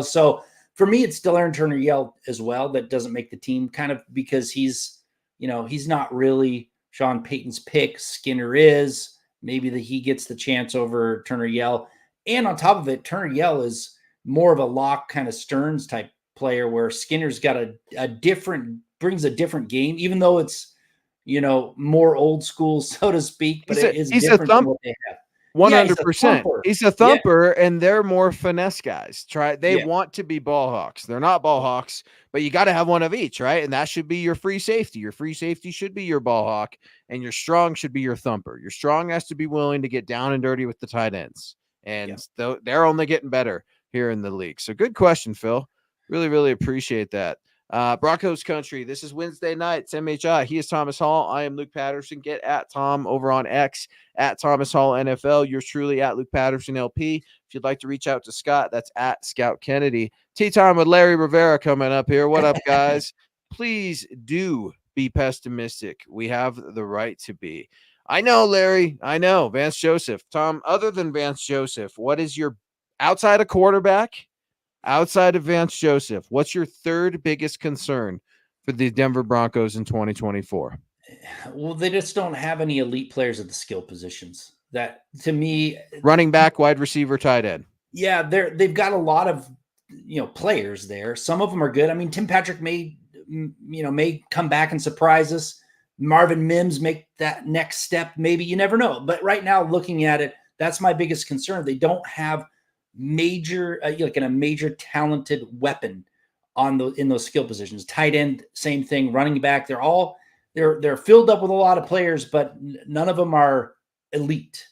So for me, it's Delarian Turner Yell as well that doesn't make the team, kind of because he's not really Sean Payton's pick. Skinner is. Maybe he gets the chance over Turner Yell. And on top of it, Turner Yell is more of a Lock kind of Stearns type player, where Skinner's got brings a different game, even though it's more old school, so to speak, but it is different than what they have. 100%. He's a thumper, yeah. And they're more finesse guys. They want to be ball hawks. They're not ball hawks, but you got to have one of each, right? And that should be your free safety. Your free safety should be your ball hawk, and your strong should be your thumper. Your strong has to be willing to get down and dirty with the tight ends, and they're only getting better here in the league. So good question, Phil. Really, really appreciate that. Broncos country. This is Wednesday night. It's MHI. He is Thomas Hall. I am Luke Patterson. Get at Tom over on X at Thomas Hall NFL. Yours truly at Luke Patterson LP. If you'd like to reach out to Scott, that's at Scout Kennedy. Tea time with Larry Rivera coming up here. What up, guys? Please do be pessimistic. We have the right to be. I know, Larry. I know. Vance Joseph. Tom, other than Vance Joseph, what is your outside of quarterback? Outside of Vance Joseph, what's your third biggest concern for the Denver Broncos in 2024? Well, they just don't have any elite players at the skill positions. That to me, running back, wide receiver, tight end. Yeah, they've got a lot of players there. Some of them are good. I mean, Tim Patrick may come back and surprise us. Marvin Mims make that next step. Maybe, you never know. But right now, looking at it, that's my biggest concern. They don't have major a major talented weapon in those skill positions. Tight end, same thing. Running back, they're filled up with a lot of players, but none of them are elite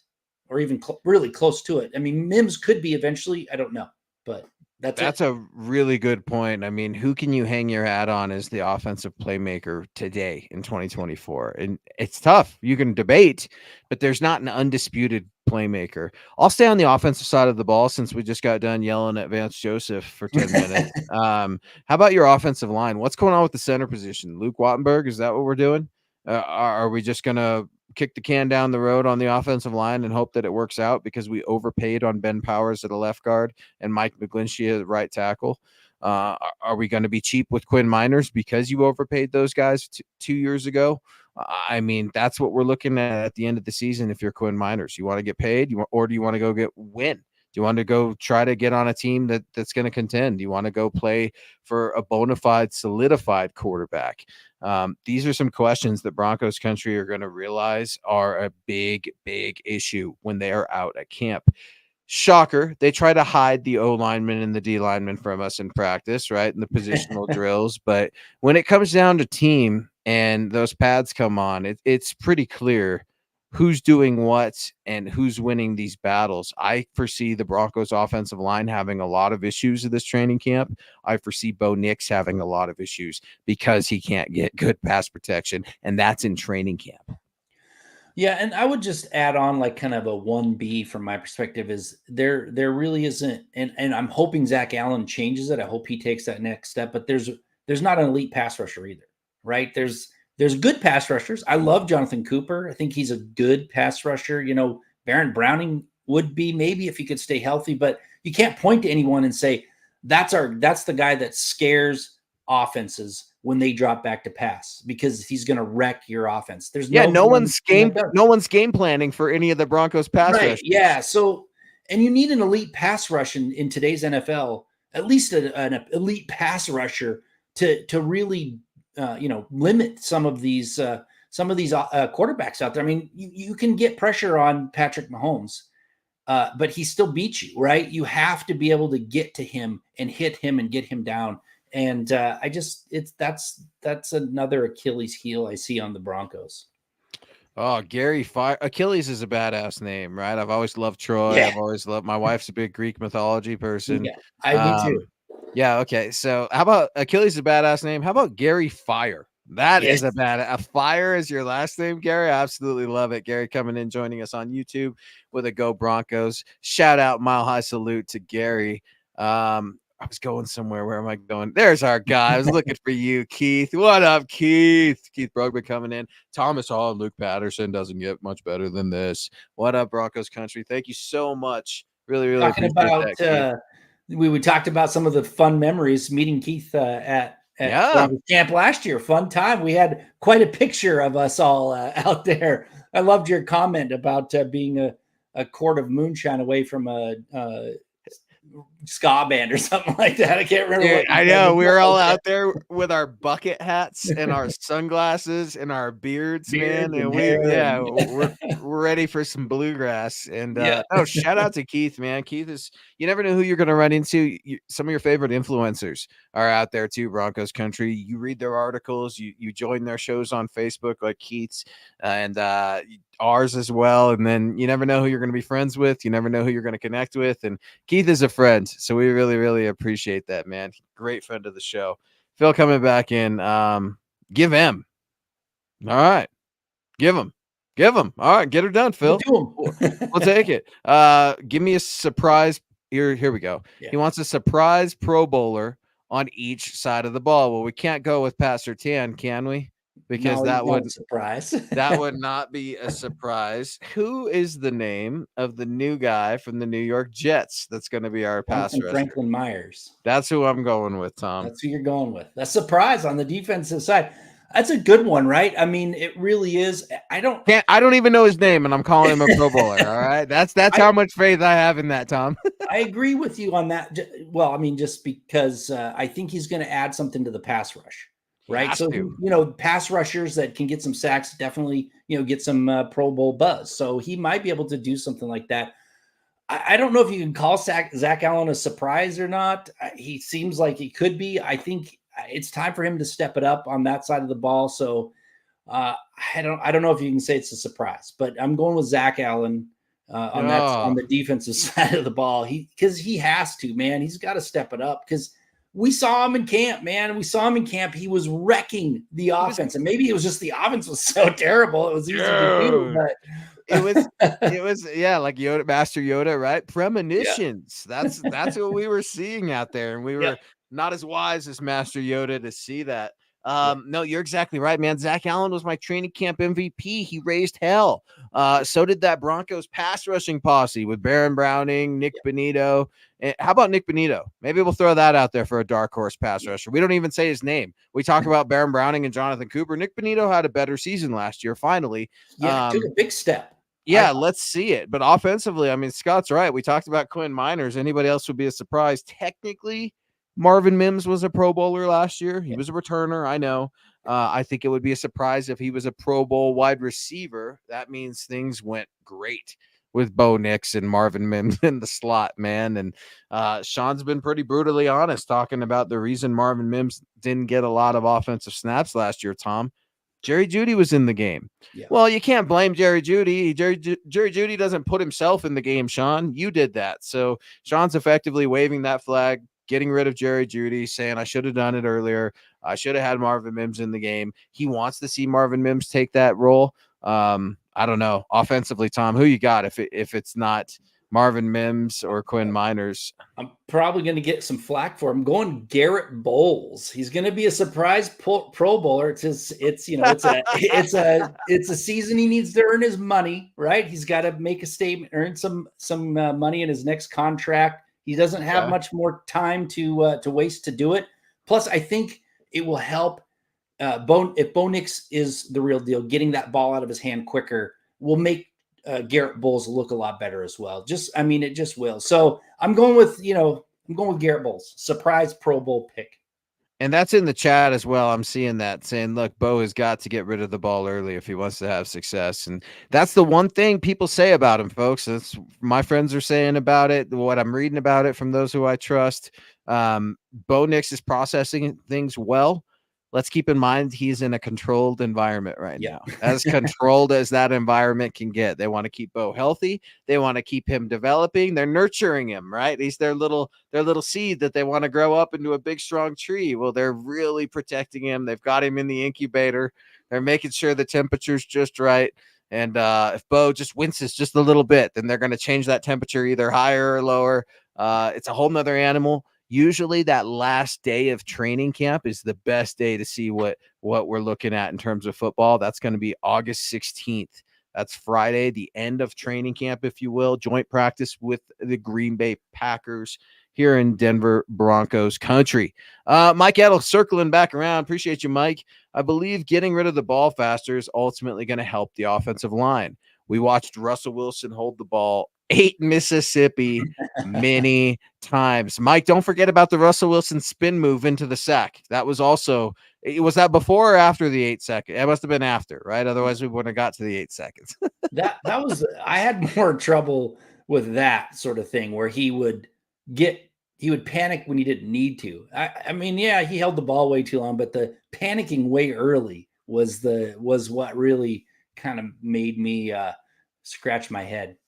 or even really close to it. I mean, Mims could be eventually. I don't know, but that's a really good point. I mean, who can you hang your hat on as the offensive playmaker today in 2024? And it's tough. You can debate, but there's not an undisputed playmaker. I'll stay on the offensive side of the ball since we just got done yelling at Vance Joseph for 10 minutes. How about your offensive line? What's going on with the center position? Luke Wattenberg, is that what we're doing? Are we just going to kick the can down the road on the offensive line and hope that it works out because we overpaid on Ben Powers at a left guard and Mike McGlinchey at right tackle? Are we going to be cheap with Quinn Miners because you overpaid those guys 2 years ago? I mean, that's what we're looking at the end of the season. If you're Quinn Miners, you want to get paid, or do you want to go win? Do you want to go try to get on a team that's going to contend? Do you want to go play for a bona fide, solidified quarterback? These are some questions that Broncos country are going to realize are a big, big issue when they are out at camp. Shocker, they try to hide the O lineman and the D lineman from us in practice, right? In the positional drills. But when it comes down to team and those pads come on, it's pretty clear who's doing what and who's winning these battles. I foresee the Broncos offensive line having a lot of issues at this training camp. I foresee Bo Nix having a lot of issues because he can't get good pass protection, and that's in training camp. Yeah, and I would just add on like kind of a 1B from my perspective is there really isn't, and I'm hoping Zach Allen changes it. I hope he takes that next step, but there's not an elite pass rusher either, right? There's good pass rushers. I love Jonathan Cooper. I think he's a good pass rusher. Baron Browning would be maybe if he could stay healthy, but you can't point to anyone and say that's the guy that scares offenses when they drop back to pass because he's going to wreck your offense. There's no one's game planning for any of the Broncos pass rushers. Yeah. So, and you need an elite pass rush in today's NFL, at least an elite pass rusher to really, limit some of these quarterbacks out there. I mean, you can get pressure on Patrick Mahomes, but he still beats you, right? You have to be able to get to him and hit him and get him down. And that's another Achilles heel I see on the Broncos. Oh, Gary Fire. Achilles is a badass name, right? I've always loved Troy. Yeah. I've always loved. My wife's a big Greek mythology person. Yeah, I do too. Yeah. Okay. So, how about Achilles is a badass name? How about Gary Fire? That is a Fire is your last name, Gary. I absolutely love it. Gary coming in, joining us on YouTube with a Go Broncos. Shout out, mile high salute to Gary. I was going somewhere. Where am I going? There's our guy. I was looking for you, Keith. What up, Keith? Keith Brogman coming in. Thomas Hall and Luke Patterson doesn't get much better than this. What up, Broncos country? Thank you so much. Really, really talking about that, we talked about some of the fun memories meeting Keith at Broncos camp last year. Fun time. We had quite a picture of us all out there. I loved your comment about being a quart of moonshine away from a ska band or something like that. I can't remember. Dude, I know we were all out there with our bucket hats and our sunglasses and our beards, man. And we're ready for some bluegrass. And shout out to Keith, man. Keith is, you never know who you're going to run into. Some of your favorite influencers are out there too, Broncos country. You read their articles, you join their shows on Facebook like Keith's and ours as well. And then you never know who you're going to be friends with. You never know who you're going to connect with. And Keith is a friend. So we really, really appreciate that, man. Great friend of the show. Phil coming back in. Give him. All right. Give him. All right. Get her done, Phil. We'll take it. Give me a surprise. Here we go. Yeah. He wants a surprise Pro Bowler on each side of the ball. Well, we can't go with Pat Surtain, can we? Because that would surprise. That would not be a surprise. Who is the name of the new guy from the New York Jets that's going to be our pass rusher? Franklin Myers. That's who I'm going with, Tom. That's who you're going with. A surprise on the defensive side. That's a good one, right? I mean, it really is. I don't even know his name, and I'm calling him a Pro Bowler. All right, that's how much faith I have in that, Tom. I agree with you on that. Well, I mean, just because I think he's going to add something to the pass rush, He right? has So, to. pass rushers that can get some sacks definitely, get some Pro Bowl buzz. So he might be able to do something like that. I don't know if you can call Zach Allen a surprise or not. He seems like he could be. I think it's time for him to step it up on that side of the ball. So I don't know if you can say it's a surprise, but I'm going with Zach Allen on the defensive side of the ball. Because he has to, man. He's got to step it up because we saw him in camp, man. We saw him in camp. He was wrecking the offense, and maybe it was just the offense was so terrible it was easy to do. But it was like Yoda, Master Yoda, right? Premonitions. Yeah. That's what we were seeing out there, and we were not as wise as Master Yoda to see that. No, you're exactly right, man. Zach Allen was my training camp MVP. He raised hell. So did that Broncos pass rushing posse with Baron Browning, Nick Bonito. How about Nick Bonito? Maybe we'll throw that out there for a dark horse pass rusher. We don't even say his name. We talk about Baron Browning and Jonathan Cooper. Nick Bonito had a better season last year, finally. Yeah, took a big step. Yeah, let's see it. But offensively, I mean, Scott's right. We talked about Quinn Miners. Anybody else would be a surprise. Technically, Marvin Mims was a Pro Bowler last year. He was a returner. I know. I think it would be a surprise if he was a Pro Bowl wide receiver. That means things went great with Bo Nix and Marvin Mims in the slot, man. And Sean's been pretty brutally honest talking about the reason Marvin Mims didn't get a lot of offensive snaps last year, Tom. Jerry Jeudy was in the game. Yeah. Well, you can't blame Jerry Jeudy. Jerry Jeudy doesn't put himself in the game, Sean. You did that. So Sean's effectively waving that flag, getting rid of Jerry Jeudy, saying, I should have done it earlier. I should have had Marvin Mims in the game. He wants to see Marvin Mims take that role. I don't know. Offensively, Tom, who you got if it's not Marvin Mims or Quinn Miners? I'm probably going to get some flack for him. I'm going Garrett Bowles. He's going to be a surprise Pro Bowler. It's a season he needs to earn his money, right? He's got to make a statement, earn some money in his next contract. He doesn't have much more time to waste to do it. Plus, I think it will help. If Bo Nix is the real deal, getting that ball out of his hand quicker will make Garrett Bowles look a lot better as well. It just will. So I'm going with Garrett Bowles, surprise Pro Bowl pick. And that's in the chat as well. I'm seeing that saying, look, Bo has got to get rid of the ball early if he wants to have success. And that's the one thing people say about him, folks. That's my friends are saying about it. What I'm reading about it from those who I trust. Bo Nix is processing things well. Let's keep in mind he's in a controlled environment right now, as controlled as that environment can get. They want to keep Bo healthy. They want to keep him developing. They're nurturing him, right? He's their little seed that they want to grow up into a big, strong tree. Well, they're really protecting him. They've got him in the incubator. They're making sure the temperature's just right. And if Bo just winces just a little bit, then they're going to change that temperature either higher or lower. It's a whole nother animal. Usually that last day of training camp is the best day to see what we're looking at in terms of football. That's going to be August 16th. That's Friday, the end of training camp, if you will, joint practice with the Green Bay Packers here in Denver Broncos country. Mike Edel circling back around. Appreciate you, Mike. I believe getting rid of the ball faster is ultimately going to help the offensive line. We watched Russell Wilson hold the ball 8 Mississippi many times. Mike, don't forget about the Russell Wilson spin move into the sack. That was also, was that before or after the 8 seconds? It must have been after, right? Otherwise we wouldn't have got to the 8 seconds. that was, I had more trouble with that sort of thing where he would panic when he didn't need to. I mean, yeah, he held the ball way too long, but the panicking way early was what really kind of made me scratch my head.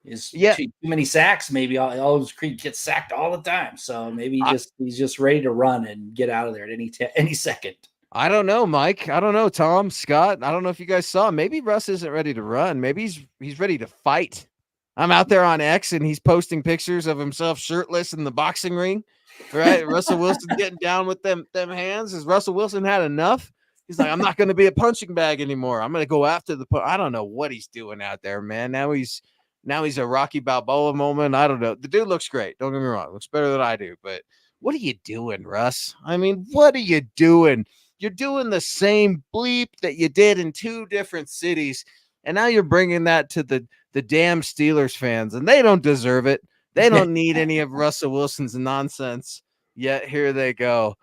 Too many sacks. Maybe Elvis Creed gets sacked all the time. So maybe he's just ready to run and get out of there at any second. I don't know, Mike. I don't know, Tom, Scott. I don't know if you guys saw. Maybe Russ isn't ready to run. Maybe he's ready to fight. I'm out there on X and he's posting pictures of himself shirtless in the boxing ring. Right? Russell Wilson getting down with them hands. Has Russell Wilson had enough? He's like, I'm not going to be a punching bag anymore. I'm going to go after I don't know what he's doing out there, man. Now he's a Rocky Balboa moment. I don't know. The dude looks great. Don't get me wrong. Looks better than I do. But what are you doing, Russ? I mean, what are you doing? You're doing the same bleep that you did in 2 different cities, and now you're bringing that to the damn Steelers fans, and they don't deserve it. They don't need any of Russell Wilson's nonsense. Yet here they go.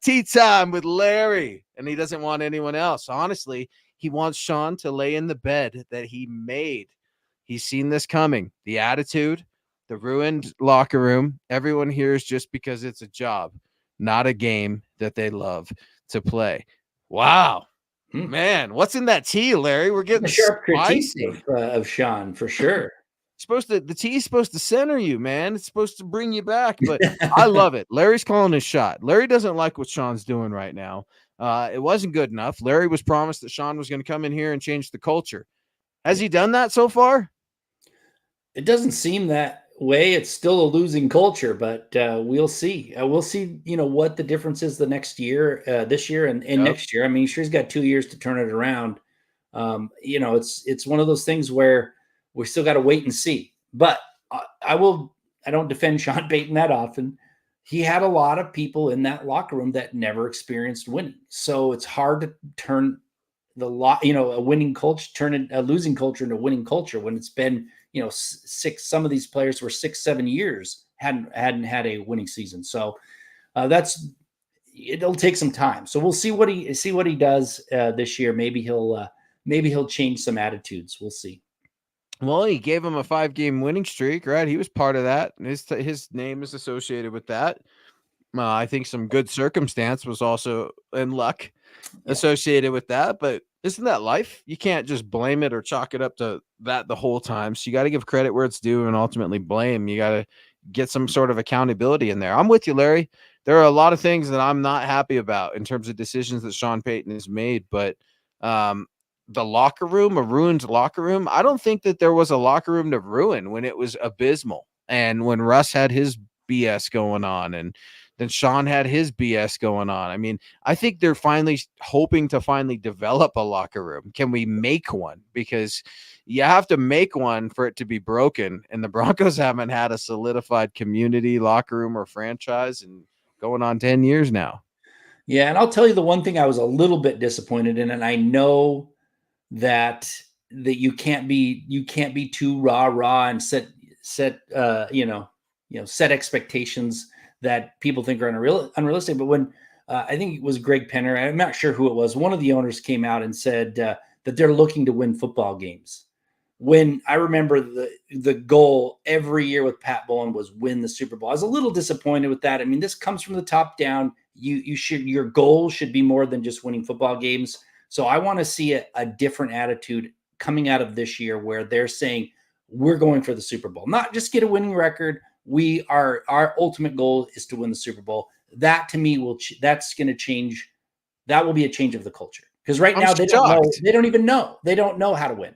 Tea time with Larry, and he doesn't want anyone else. Honestly, he wants Sean to lay in the bed that he made. He's seen this coming. The attitude, the ruined locker room. Everyone here is just because it's a job, not a game that they love to play. Wow. Man, what's in that tea, Larry? We're getting a sharp spicy. critique of Sean, for sure. The tea is supposed to center you, man. It's supposed to bring you back, but I love it. Larry's calling his shot. Larry doesn't like what Sean's doing right now. It wasn't good enough. Larry was promised that Sean was going to come in here and change the culture. Has he done that so far? It doesn't seem that way. It's still a losing culture, but we'll see. We'll see, what the difference is the next year, this year and next year. I mean, sure, he's got 2 years to turn it around. It's one of those things where we still got to wait and see. But I don't defend Sean Payton that often. He had a lot of people in that locker room that never experienced winning. So it's hard to turn a winning culture, turn a losing culture into a winning culture when it's been, some of these players were 6-7 years hadn't had a winning season. So it'll take some time. So we'll see what he does this year. Maybe he'll change some attitudes. We'll see. Well, he gave him a 5-game winning streak, right? He was part of that. His name is associated with that. I think some good circumstance was also in luck associated with that. But isn't that life? You can't just blame it or chalk it up to that the whole time. So you got to give credit where it's due and ultimately blame. You got to get some sort of accountability in there. I'm with you, Larry. There are a lot of things that I'm not happy about in terms of decisions that Sean Payton has made, but the locker room, a ruined locker room. I don't think that there was a locker room to ruin when it was abysmal. And when Russ had his BS going on and then Sean had his BS going on. I mean, I think they're finally hoping to develop a locker room. Can we make one? Because you have to make one for it to be broken. And the Broncos haven't had a solidified community locker room or franchise and going on 10 years now. Yeah. And I'll tell you the one thing I was a little bit disappointed in, and I know that you can't be too rah and set expectations that people think are unrealistic. But when I think it was Greg Penner, I'm not sure who it was, one of the owners came out and said that they're looking to win football games. When I remember the goal every year with Pat Bowlen was win the Super Bowl. I was a little disappointed with that. I mean, this comes from the top down. Your goal should be more than just winning football games. So I want to see a different attitude coming out of this year where they're saying we're going for the Super Bowl, not just get a winning record. Our ultimate goal is to win the Super Bowl. That to me that's going to change. That will be a change of the culture because right now they don't know. They don't even know. They don't know how to win.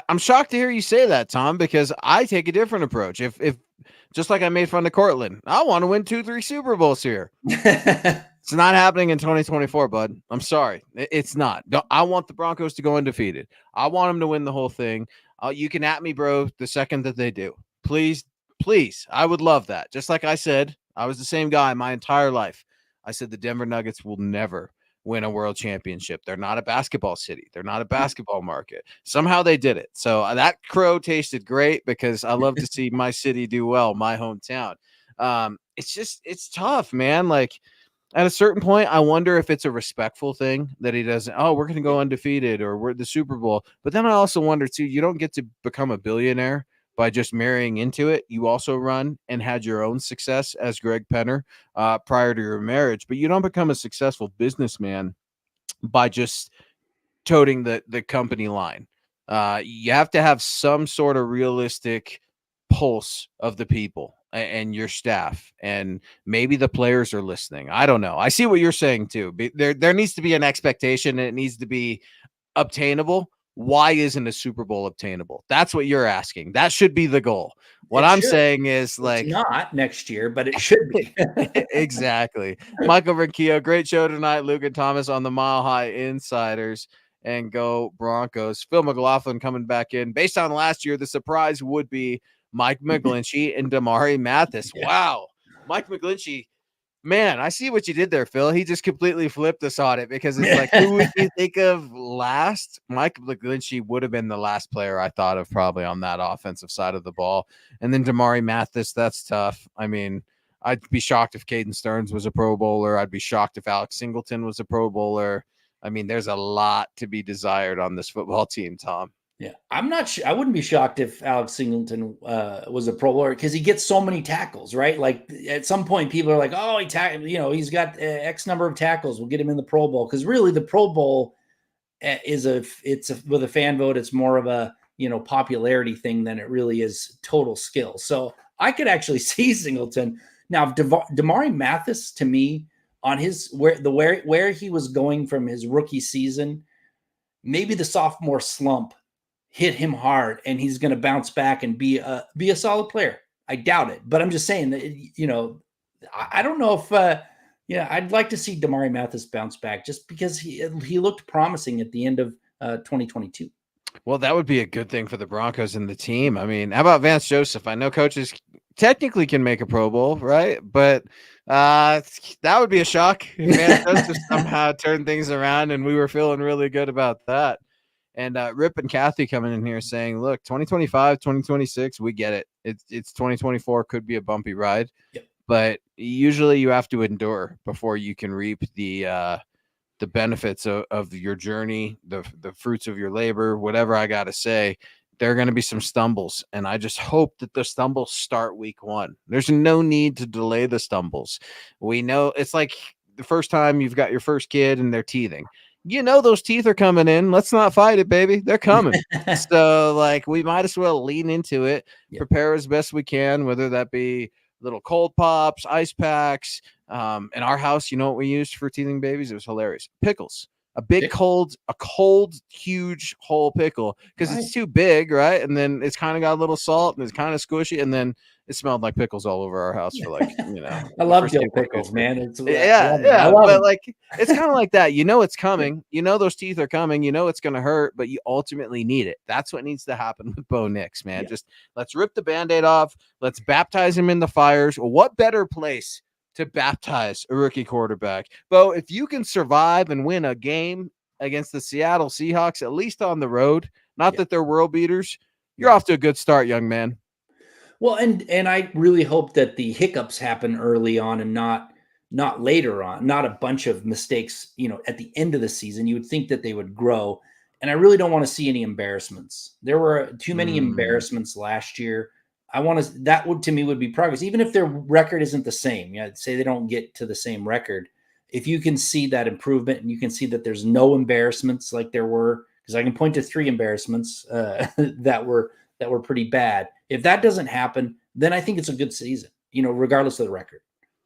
I'm shocked to hear you say that, Tom, because I take a different approach. If just like I made fun of Cortland, I want to win 2-3 Super Bowls here. It's not happening in 2024, bud. I'm sorry. It's not. I want the Broncos to go undefeated. I want them to win the whole thing. You can at me, bro, the second that they do. Please. I would love that. Just like I said, I was the same guy my entire life. I said the Denver Nuggets will never win a world championship. They're not a basketball city. They're not a basketball market. Somehow they did it. So that crow tasted great because I love to see my city do well, my hometown. It's tough, man. Like at a certain point, I wonder if it's a respectful thing that he doesn't, we're going to go undefeated or we're the Super Bowl. But then I also wonder too, you don't get to become a billionaire by just marrying into it. You also run and had your own success as Greg Penner prior to your marriage, but you don't become a successful businessman by just toting the company line. You have to have some sort of realistic pulse of the people and your staff, and maybe the players are listening. I don't know. I see what you're saying too. There needs to be an expectation and it needs to be obtainable. Why isn't a Super Bowl obtainable? That's what you're asking. That should be the goal. What I'm saying is like it's not next year, but it should be. Exactly. Michael Rinquillo, great show tonight. Luke and Thomas on the Mile High Insiders, and go Broncos. Phil McLaughlin coming back in. Based on last year, the surprise would be Mike McGlinchey and Damari Mathis. Wow. Mike McGlinchey Man, I see what you did there, Phil. He just completely flipped us on it because it's like, who would you think of last? Mike McGlinchey would have been the last player I thought of probably on that offensive side of the ball. And then Damari Mathis, that's tough. I mean, I'd be shocked if Caden Stearns was a Pro Bowler. I'd be shocked if Alex Singleton was a Pro Bowler. I mean, there's a lot to be desired on this football team, Tom. Yeah, I'm not sure. I wouldn't be shocked if Alex Singleton was a Pro Bowler because he gets so many tackles, right? Like at some point, people are like, "Oh, he's got X number of tackles. We'll get him in the Pro Bowl." Because really, the Pro Bowl with a fan vote, it's more of a popularity thing than it really is total skill. So I could actually see Singleton now. Damari Mathis, to me, on his where he was going from his rookie season, maybe the sophomore slump hit him hard and he's going to bounce back and be a solid player. I doubt it, but I'm just saying that, I don't know if, I'd like to see Damari Mathis bounce back just because he looked promising at the end of 2022. Well, that would be a good thing for the Broncos and the team. I mean, how about Vance Joseph? I know coaches technically can make a Pro Bowl, right? But that would be a shock if Vance Joseph somehow turned things around and we were feeling really good about that. And Rip and Kathy coming in here saying, look, 2025, 2026, we get it. It's 2024, could be a bumpy ride. Yep. But usually you have to endure before you can reap the benefits of your journey, the fruits of your labor, whatever I got to say. There are going to be some stumbles, and I just hope that the stumbles start week 1. There's no need to delay the stumbles. We know it's like the first time you've got your first kid and they're teething. Those teeth are coming in. Let's not fight it, baby. They're coming. So, like, we might as well lean into it, prepare as best we can, whether that be little cold pops, ice packs. In our house, you know what we used for teething babies? It was hilarious. Pickles. A cold, huge whole pickle because it's too big, right? And then it's kind of got a little salt and it's kind of squishy, and then it smelled like pickles all over our house for like, I love dill pickles, man. It's but like it's kind of like that. It's coming. Those teeth are coming. It's going to hurt, but you ultimately need it. That's what needs to happen with Bo Nix, man. Just let's rip the Band-Aid off. Let's baptize him in the fires. What better place to baptize a rookie quarterback? Bo, if you can survive and win a game against the Seattle Seahawks, at least on the road, not that they're world beaters, you're off to a good start, young man. Well, and I really hope that the hiccups happen early on and not later on, not a bunch of mistakes, at the end of the season. You would think that they would grow. And I really don't want to see any embarrassments. There were too many embarrassments last year. That would, to me, would be progress. Even if their record isn't the same, say they don't get to the same record. If you can see that improvement and you can see that there's no embarrassments like there were, because I can point to 3 embarrassments that were pretty bad. If that doesn't happen, then I think it's a good season, regardless of the record.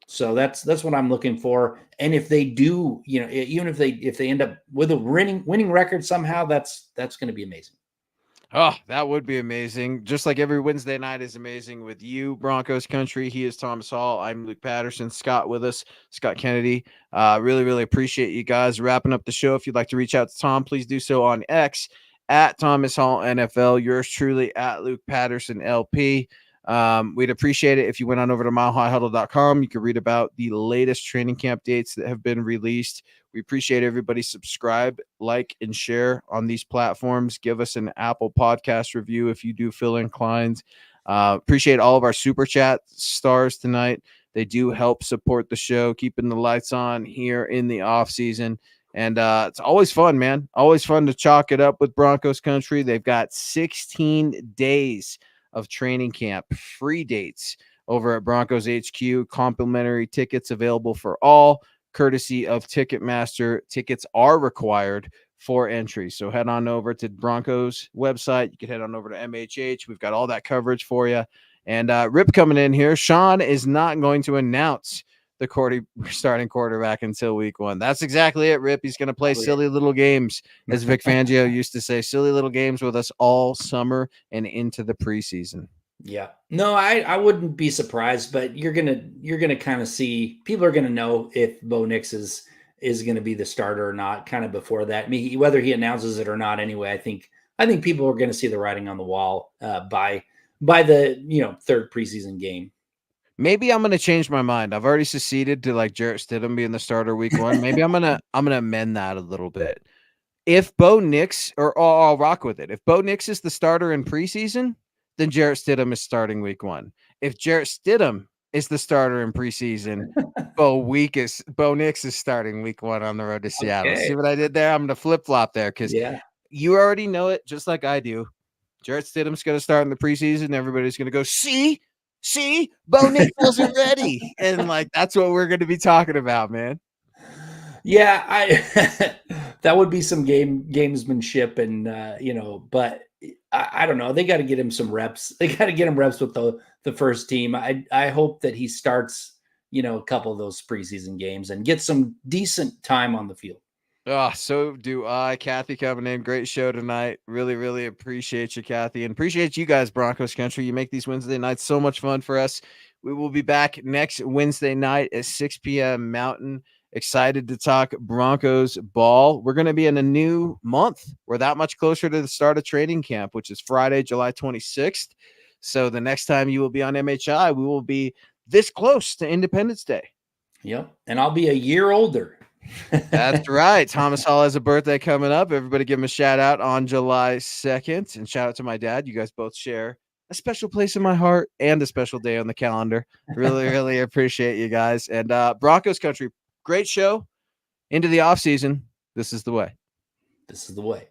So that's what I'm looking for. And if they do, even if they end up with a winning record somehow, that's going to be amazing. Oh, that would be amazing. Just like every Wednesday night is amazing with you, Broncos country. He is Thomas Hall. I'm Luke Patterson. Scott with us, Scott Kennedy. Really, really appreciate you guys wrapping up the show. If you'd like to reach out to Tom, please do so on X at Thomas Hall NFL. Yours truly at Luke Patterson LP. We'd appreciate it if you went on over to milehighhuddle.com. You can read about the latest training camp dates that have been released. We appreciate everybody subscribe, like, and share on these platforms. Give us an Apple Podcast review if you do feel inclined. Appreciate all of our super chat stars tonight. They do help support the show, keeping the lights on here in the off season. And it's always fun, man. Always fun to chalk it up with Broncos country. They've got 16 days of training camp, free dates over at Broncos HQ, complimentary tickets available for all, courtesy of Ticketmaster. Tickets are required for entry. So head on over to Broncos website. You can head on over to MHH. We've got all that coverage for you. And Rip coming in here. Sean is not going to announce the starting quarterback until week 1. That's exactly it, Rip. He's going to play silly little games, as Vic Fangio used to say, silly little games with us all summer and into the preseason. Yeah. No, I wouldn't be surprised, but you're gonna kind of see, people are gonna know if Bo Nix is gonna be the starter or not kind of before that. I mean, whether he announces it or not anyway, I think people are gonna see the writing on the wall by the 3rd preseason game. Maybe I'm gonna change my mind. I've already seceded to like Jarrett Stidham being the starter week 1. Maybe I'm gonna amend that a little bit. If Bo Nix, or I'll rock with it. If Bo Nix is the starter in preseason, then Jarrett Stidham is starting week 1. If Jarrett Stidham is the starter in preseason, Bo Nix is starting week 1 on the road to Seattle. Okay. See what I did there? I'm gonna flip flop there because you already know it just like I do. Jarrett Stidham's going to start in the preseason. Everybody's going to go, see, Bo Nix wasn't ready. And like, that's what we're going to be talking about, man. Yeah, that would be some gamesmanship, and but I don't know. They got to get him some reps. They got to get him reps with the first team. I hope that he starts, a couple of those preseason games and get some decent time on the field. Oh, so do I. Kathy coming in. Great show tonight. Really, really appreciate you, Kathy, and appreciate you guys, Broncos Country. You make these Wednesday nights so much fun for us. We will be back next Wednesday night at 6 p.m. Mountain. Excited to talk Broncos ball. We're going to be in a new month. We're that much closer to the start of training camp, which is Friday, July 26th. So the next time you will be on MHI, we will be this close to Independence Day. Yep. And I'll be a year older. That's right. Thomas Hall has a birthday coming up. Everybody give him a shout out on July 2nd. And shout out to my dad. You guys both share a special place in my heart and a special day on the calendar. Really, really appreciate you guys. And Broncos Country, great show. Into the offseason. This is the way. This is the way.